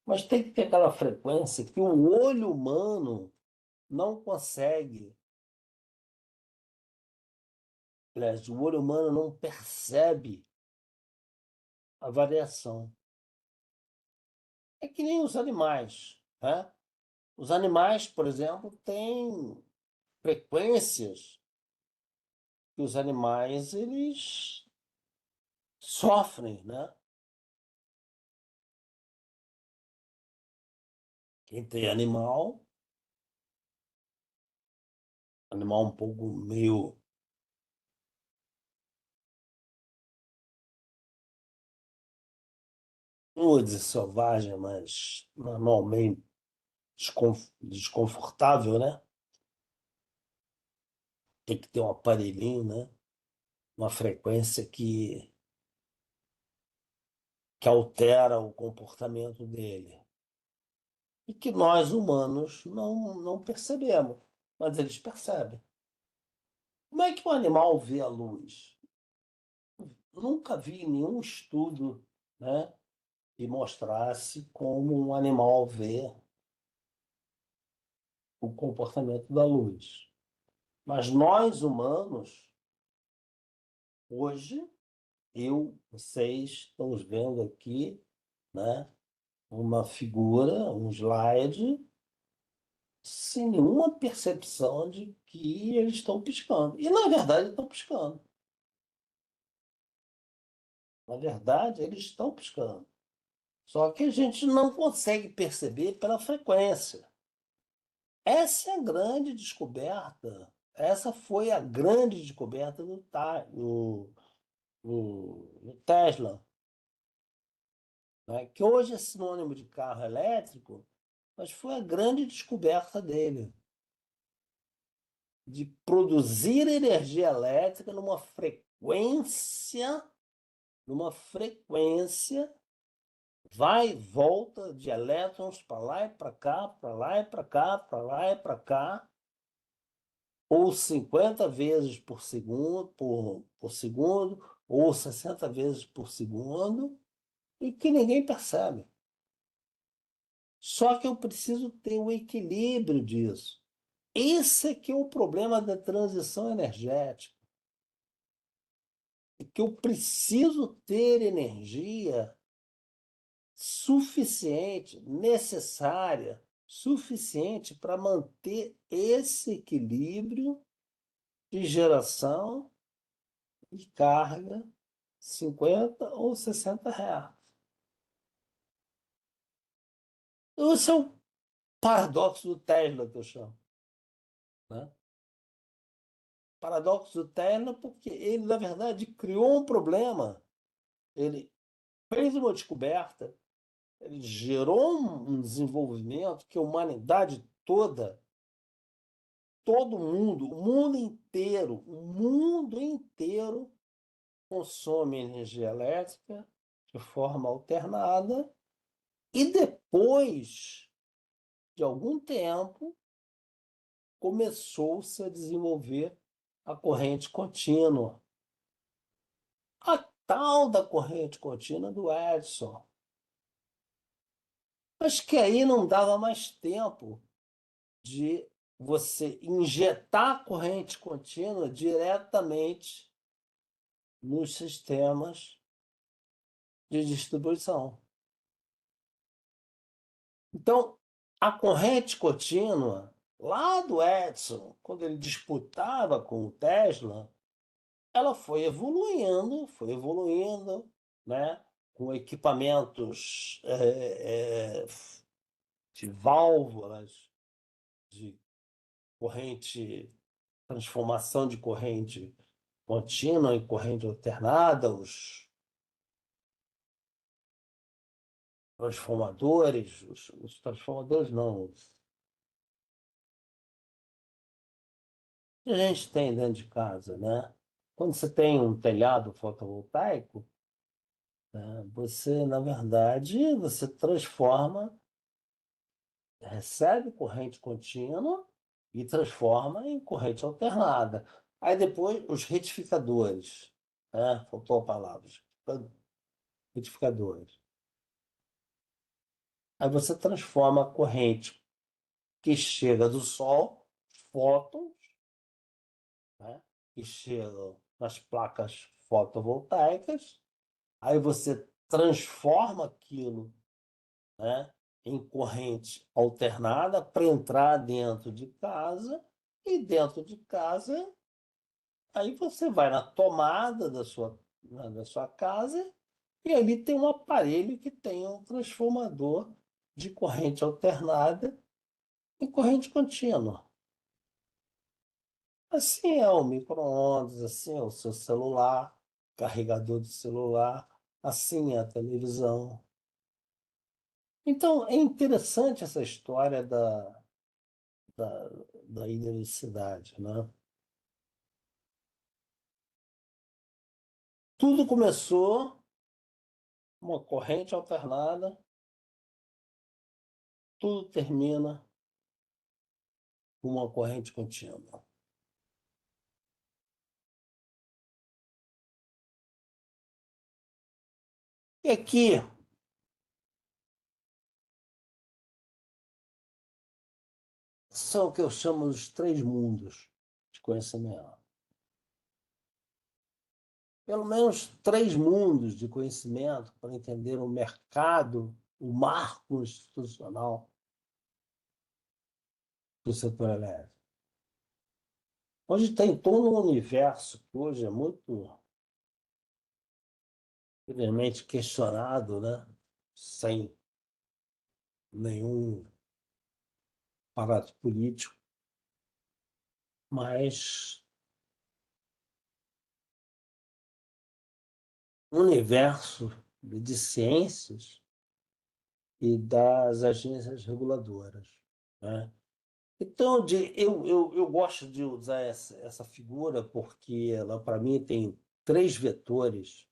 Mas tem que ter aquela frequência que o olho humano não consegue. Aliás, o olho humano não percebe a variação. É que nem os animais, né? Os animais, por exemplo, têm frequências que os animais eles sofrem, né? Quem tem animal um pouco meio, não vou dizer selvagem, mas normalmente desconfortável, né? Tem que ter um aparelhinho, né? Uma frequência que altera o comportamento dele. E que nós, humanos, não percebemos, mas eles percebem. Como é que o animal vê a luz? Nunca vi nenhum estudo, né, que mostrasse como um animal vê o comportamento da luz. Mas nós, humanos, hoje, vocês, estamos vendo aqui, né, uma figura, um slide, sem nenhuma percepção de que eles estão piscando. E, na verdade, estão piscando. Na verdade, eles estão piscando. Só que a gente não consegue perceber pela frequência. Essa é a grande descoberta. Essa foi a grande descoberta no Tesla, né? Que hoje é sinônimo de carro elétrico, mas foi a grande descoberta dele, de produzir energia elétrica numa frequência vai e volta de elétrons para lá e para cá, para lá e para cá, para lá e para cá, ou 50 vezes por segundo, ou 60 vezes por segundo, e que ninguém percebe. Só que eu preciso ter o equilíbrio disso. Esse é que é o problema da transição energética. É que eu preciso ter energia suficiente, necessária, suficiente para manter esse equilíbrio de geração e carga 50 ou 60 reais. Esse é o paradoxo do Tesla, que eu chamo, né? Paradoxo do Tesla porque ele, na verdade, criou um problema. Ele fez uma descoberta, ele gerou um desenvolvimento que a humanidade toda, todo mundo, o mundo inteiro consome energia elétrica de forma alternada e depois de algum tempo começou-se a desenvolver a corrente contínua. A tal da corrente contínua do Edison. Mas que aí não dava mais tempo de você injetar corrente contínua diretamente nos sistemas de distribuição. Então, a corrente contínua, lá do Edison, quando ele disputava com o Tesla, ela foi evoluindo, né? Com equipamentos de válvulas, de corrente, transformação de corrente contínua em corrente alternada, os transformadores, os transformadores não, que a gente tem dentro de casa, né? Quando você tem um telhado fotovoltaico, né, você, na verdade, você transforma, recebe corrente contínua e transforma em corrente alternada. Aí depois os retificadores, né? Faltou a palavra, retificadores. Aí você transforma a corrente que chega do Sol, fótons, né? Que chegam nas placas fotovoltaicas, aí você transforma aquilo, né, em corrente alternada para entrar dentro de casa, e dentro de casa, aí você vai na tomada da sua casa, e ali tem um aparelho que tem um transformador de corrente alternada em corrente contínua. Assim é o micro-ondas, assim é o seu celular, carregador de celular, assim é a televisão. Então, é interessante essa história da, da eletricidade, né? Tudo começou uma corrente alternada, tudo termina com uma corrente contínua. E aqui são o que eu chamo os três mundos de conhecimento. Pelo menos três mundos de conhecimento para entender o mercado, o marco institucional do setor elétrico. Hoje tem todo um universo que hoje é muito evidentemente questionado, né? Sem nenhum aparato político, mas um universo de ciências e das agências reguladoras, né? Então, eu gosto de usar essa figura porque ela, para mim, tem três vetores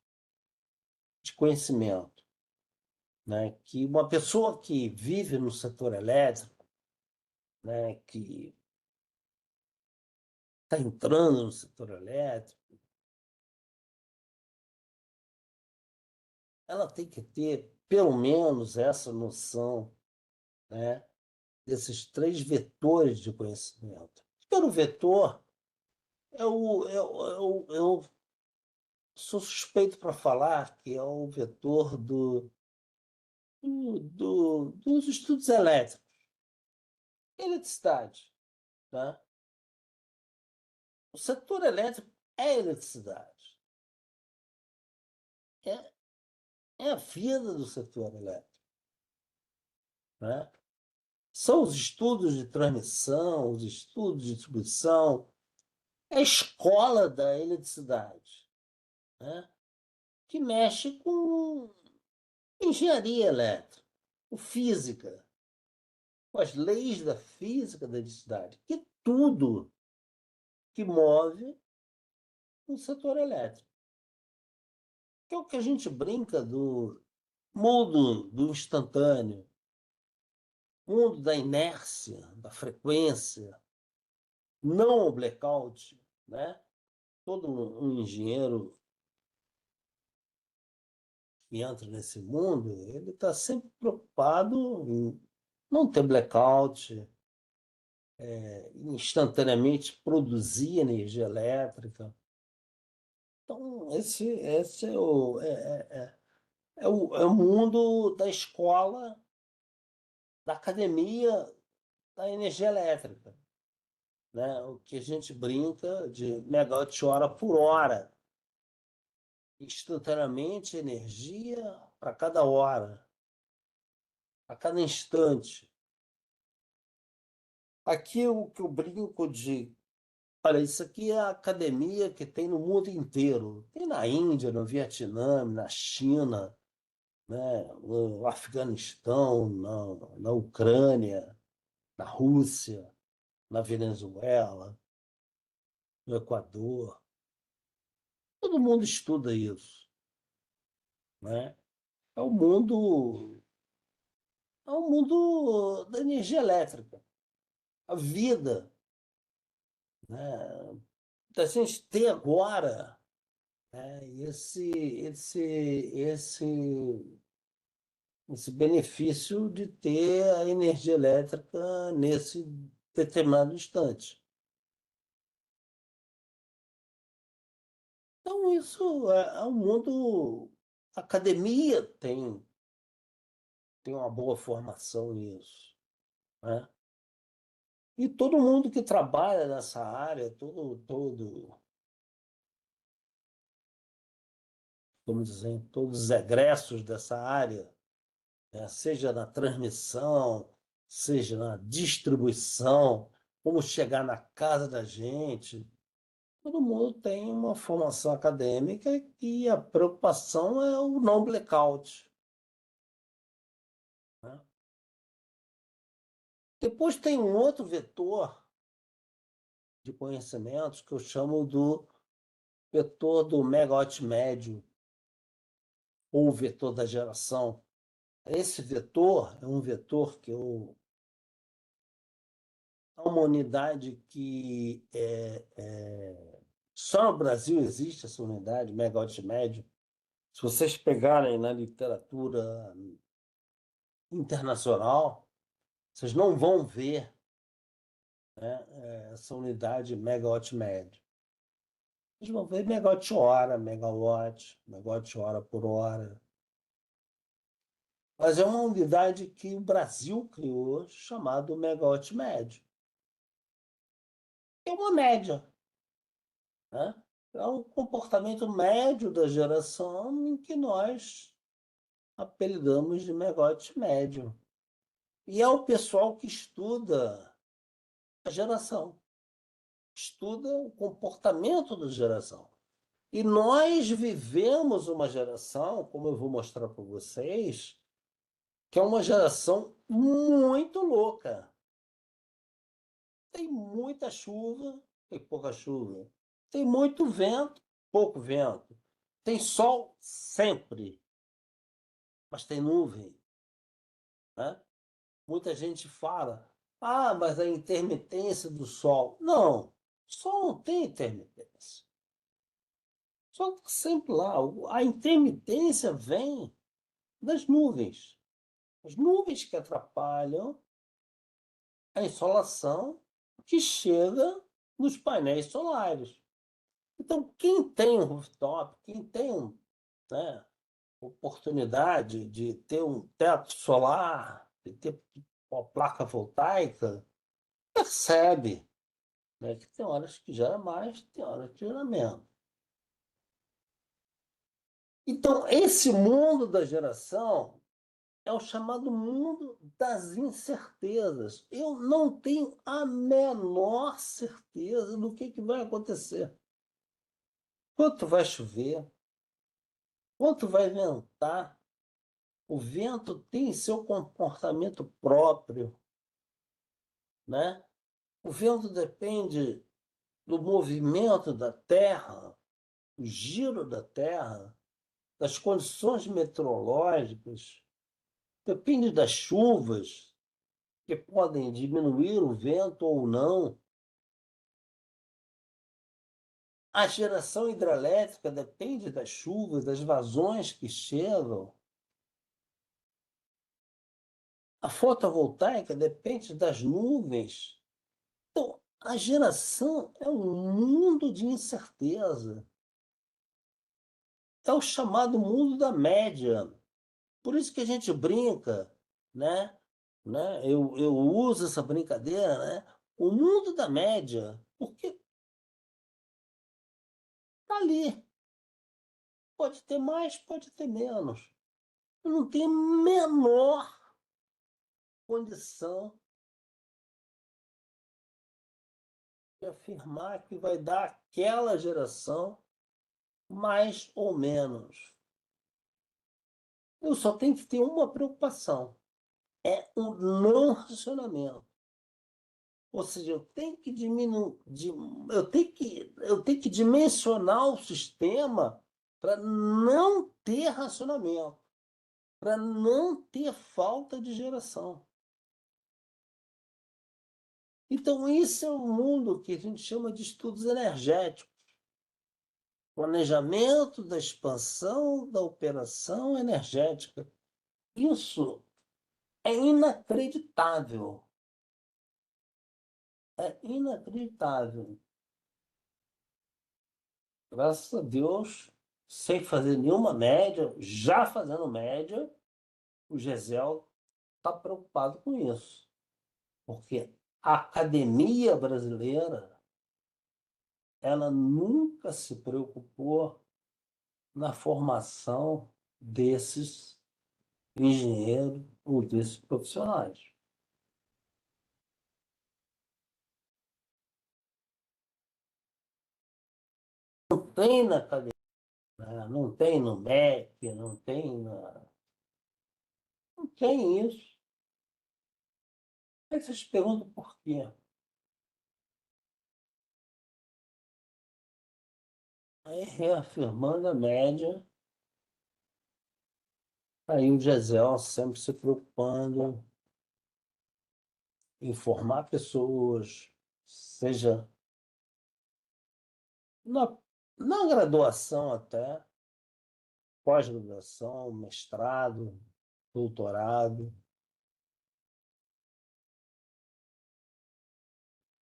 de conhecimento, né? Que uma pessoa que vive no setor elétrico, né? Que está entrando no setor elétrico, ela tem que ter, pelo menos, essa noção, né? Desses três vetores de conhecimento. O primeiro vetor eu sou suspeito para falar que é o vetor dos estudos elétricos, eletricidade. Tá? O setor elétrico é eletricidade. É a vida do setor elétrico. Né? São os estudos de transmissão, os estudos de distribuição, é a escola da eletricidade, né? Que mexe com engenharia elétrica, com física, com as leis da física da eletricidade, que tudo que move o setor elétrico. Que é o que a gente brinca do mundo do instantâneo, mundo da inércia, da frequência, não o blackout, né? Todo um engenheiro que entra nesse mundo, ele está sempre preocupado em não ter blackout, instantaneamente produzir energia elétrica. Então, esse é o mundo da escola, da academia da energia elétrica, né? O que a gente brinca de megawatt-hora por hora, instantaneamente energia para cada hora, a cada instante. Aqui o que eu brinco de, olha, isso aqui é a academia que tem no mundo inteiro. Tem na Índia, no Vietnã, na China, né, no Afeganistão, na Ucrânia, na Rússia, na Venezuela, no Equador. Todo mundo estuda isso, né? É o mundo da energia elétrica, a vida, né? Da gente ter agora, né, esse benefício de ter a energia elétrica nesse determinado instante. Então, isso é um mundo. A academia tem uma boa formação nisso, né? E todo mundo que trabalha nessa área, vamos dizer, todos os egressos dessa área, né? Seja na transmissão, seja na distribuição, como chegar na casa da gente. Todo mundo tem uma formação acadêmica e a preocupação é o não blackout, né? Depois tem um outro vetor de conhecimentos que eu chamo do vetor do megawatt médio, ou vetor da geração. Esse vetor é um vetor é uma unidade que só no Brasil existe essa unidade, megawatt médio. Se vocês pegarem na literatura internacional, vocês não vão ver, né, essa unidade megawatt médio. Vocês vão ver megawatt-hora, megawatt-hora por hora. Mas é uma unidade que o Brasil criou, chamado megawatt médio. É uma média, né? É um comportamento médio da geração em que nós apelidamos de megawatt médio. E é o pessoal que estuda a geração, estuda o comportamento da geração. E nós vivemos uma geração, como eu vou mostrar para vocês, que é uma geração muito louca. Tem muita chuva, tem pouca chuva. Tem muito vento, pouco vento. Tem sol sempre, mas tem nuvem, né? Muita gente fala, mas a intermitência do sol. Não, sol não tem intermitência. O sol está sempre lá. A intermitência vem das nuvens. As nuvens que atrapalham a insolação que chega nos painéis solares. Então, quem tem um rooftop, quem tem né, oportunidade de ter um teto solar, de ter uma placa voltaica, percebe, né, que tem horas que gera mais, tem horas que gera menos. Então, esse mundo da geração é o chamado mundo das incertezas. Eu não tenho a menor certeza do que vai acontecer. Quanto vai chover? Quanto vai ventar? O vento tem seu comportamento próprio, né? O vento depende do movimento da Terra, do giro da Terra, das condições meteorológicas, depende das chuvas, que podem diminuir o vento ou não. A geração hidrelétrica depende das chuvas, das vazões que chegam. A fotovoltaica depende das nuvens. Então, a geração é um mundo de incerteza. É o chamado mundo da média. Por isso que a gente brinca, né? Eu uso essa brincadeira, né? O mundo da média, porque tá ali. Pode ter mais, pode ter menos. Eu não tenho a menor condição de afirmar que vai dar aquela geração mais ou menos. Eu só tenho que ter uma preocupação: é o não racionamento. Ou seja, eu tenho que diminuir, eu tenho que dimensionar o sistema para não ter racionamento, para não ter falta de geração. Então, isso é o mundo que a gente chama de estudos energéticos. Planejamento da expansão da operação energética. Isso é inacreditável. É inacreditável. Graças a Deus, sem fazer nenhuma média, já fazendo média, o Gesel está preocupado com isso. Porque a academia brasileira, ela nunca se preocupou na formação desses engenheiros ou desses profissionais. Não tem na academia, né? Não tem no MEC, não tem na... Não tem isso. Aí vocês perguntam por quê. Aí, reafirmando a média, aí o Gesel sempre se preocupando em formar pessoas, seja na, na graduação até, pós-graduação, mestrado, doutorado,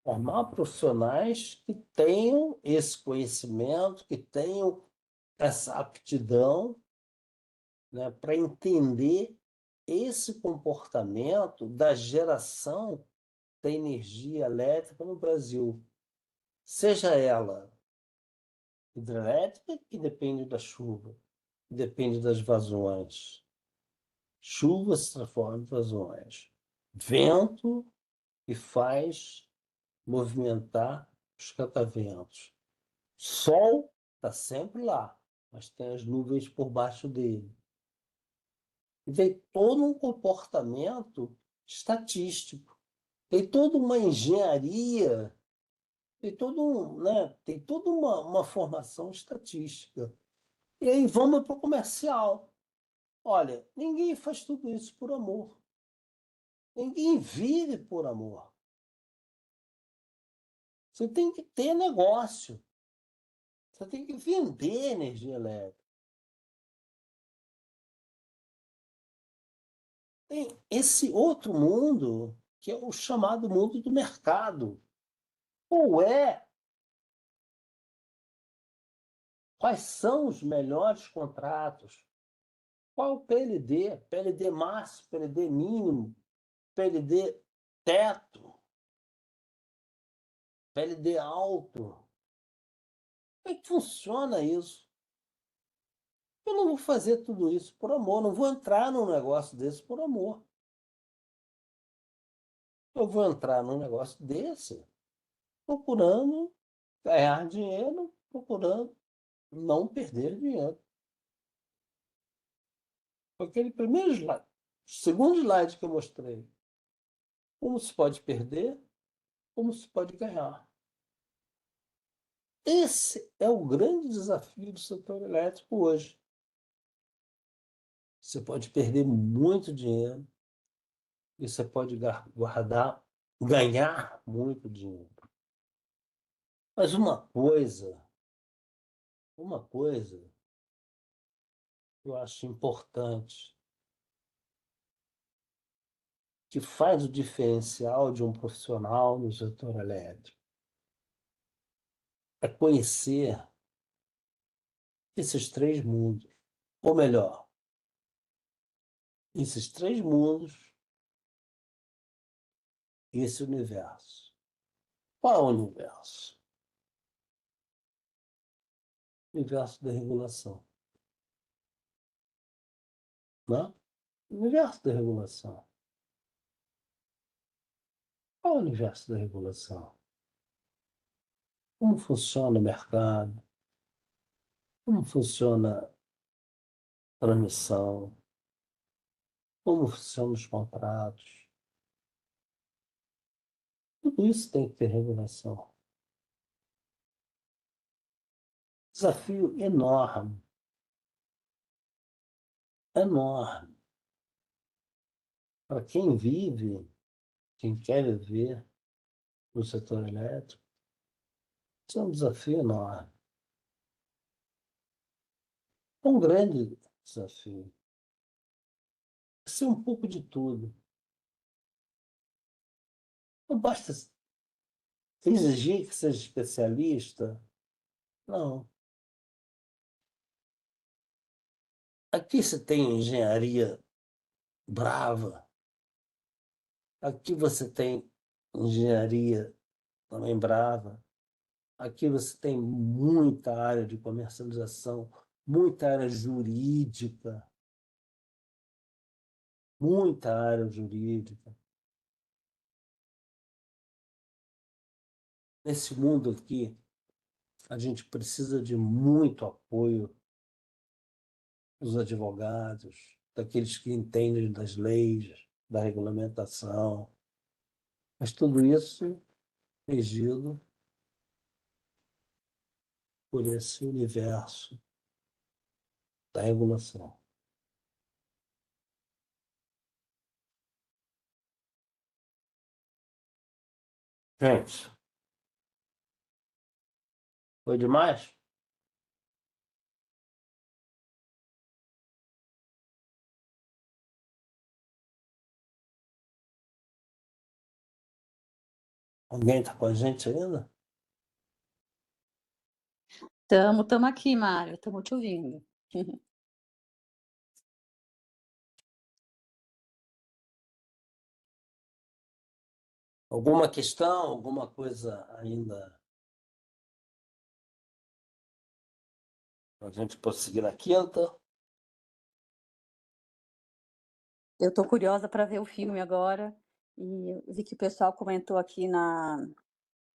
formar profissionais que tenham esse conhecimento, que tenham essa aptidão, né, para entender esse comportamento da geração da energia elétrica no Brasil, seja ela hidrelétrica, que depende da chuva, depende das vazões. Chuva se transforma em vazões. Vento que faz movimentar os cataventos. Sol está sempre lá, mas tem as nuvens por baixo dele. E tem todo um comportamento estatístico, tem toda uma engenharia, tem toda uma formação estatística. E aí vamos para o comercial. Olha, ninguém faz tudo isso por amor. Ninguém vive por amor. Você tem que ter negócio. Você tem que vender energia elétrica. Tem esse outro mundo, que é o chamado mundo do mercado. Quais são os melhores contratos? Qual é o PLD? PLD máximo, PLD mínimo, PLD teto, PLD alto. Como é que funciona isso? Eu não vou fazer tudo isso por amor, não vou entrar num negócio desse por amor. Eu vou entrar num negócio desse procurando ganhar dinheiro, procurando não perder dinheiro. Aquele primeiro slide, segundo slide que eu mostrei, como se pode perder, como se pode ganhar. Esse é o grande desafio do setor elétrico hoje. Você pode perder muito dinheiro e você pode ganhar muito dinheiro. Mas uma coisa Uma coisa que eu acho importante, que faz o diferencial de um profissional no setor elétrico, é conhecer esses três mundos. Ou melhor, esses três mundos e esse universo. Qual é o universo? O universo da regulação. Né? O universo da regulação. Qual é o universo da regulação? Como funciona o mercado? Como funciona a transmissão? Como funcionam os contratos? Tudo isso tem que ter regulação. Desafio enorme, enorme. Para quem vive, quem quer viver no setor elétrico, isso é um desafio enorme. É um grande desafio. Ser um pouco de tudo. Não basta exigir que seja especialista. Não. Aqui você tem engenharia brava. Aqui você tem engenharia também brava. Aqui você tem muita área de comercialização, muita área jurídica, muita área jurídica. Nesse mundo aqui, a gente precisa de muito apoio dos advogados, daqueles que entendem das leis, da regulamentação. Mas tudo isso regido por esse universo da regulação. Gente, foi demais? Alguém está com a gente ainda? Estamos aqui, Mário, estamos te ouvindo. Alguma questão, alguma coisa ainda para a gente prosseguir na quinta? Eu estou curiosa para ver o filme agora e eu vi que o pessoal comentou aqui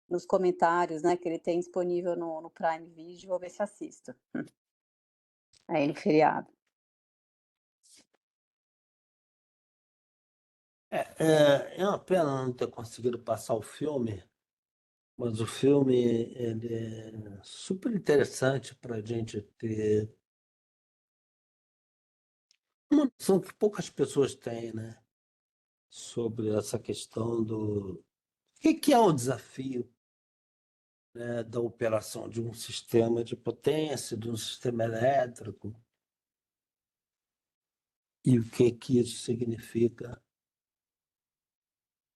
nos comentários, né, que ele tem disponível no Prime Video. Vou ver se assisto. Aí no feriado. É uma pena não ter conseguido passar o filme, mas o filme ele é super interessante para a gente ter uma noção que poucas pessoas têm, né? Sobre essa questão do que é o desafio, né, da operação de um sistema de potência, de um sistema elétrico, e o que isso significa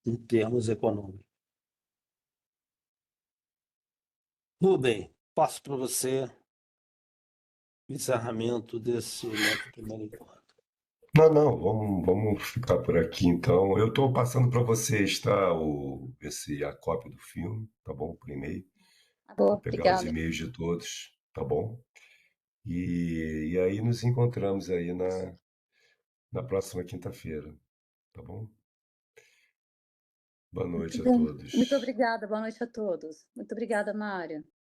em termos econômicos. Rubem, passo para você o encerramento desse nosso primeiro encontro. Não, vamos ficar por aqui então. Eu estou passando para vocês, tá? A cópia do filme, tá bom? Por e-mail. Vou Boa, pegar os obrigada. e-mails de todos, tá bom? E aí nos encontramos aí na próxima quinta-feira, tá bom? Boa noite a Muito todos. obrigada, boa noite a todos. Muito obrigada, Mário.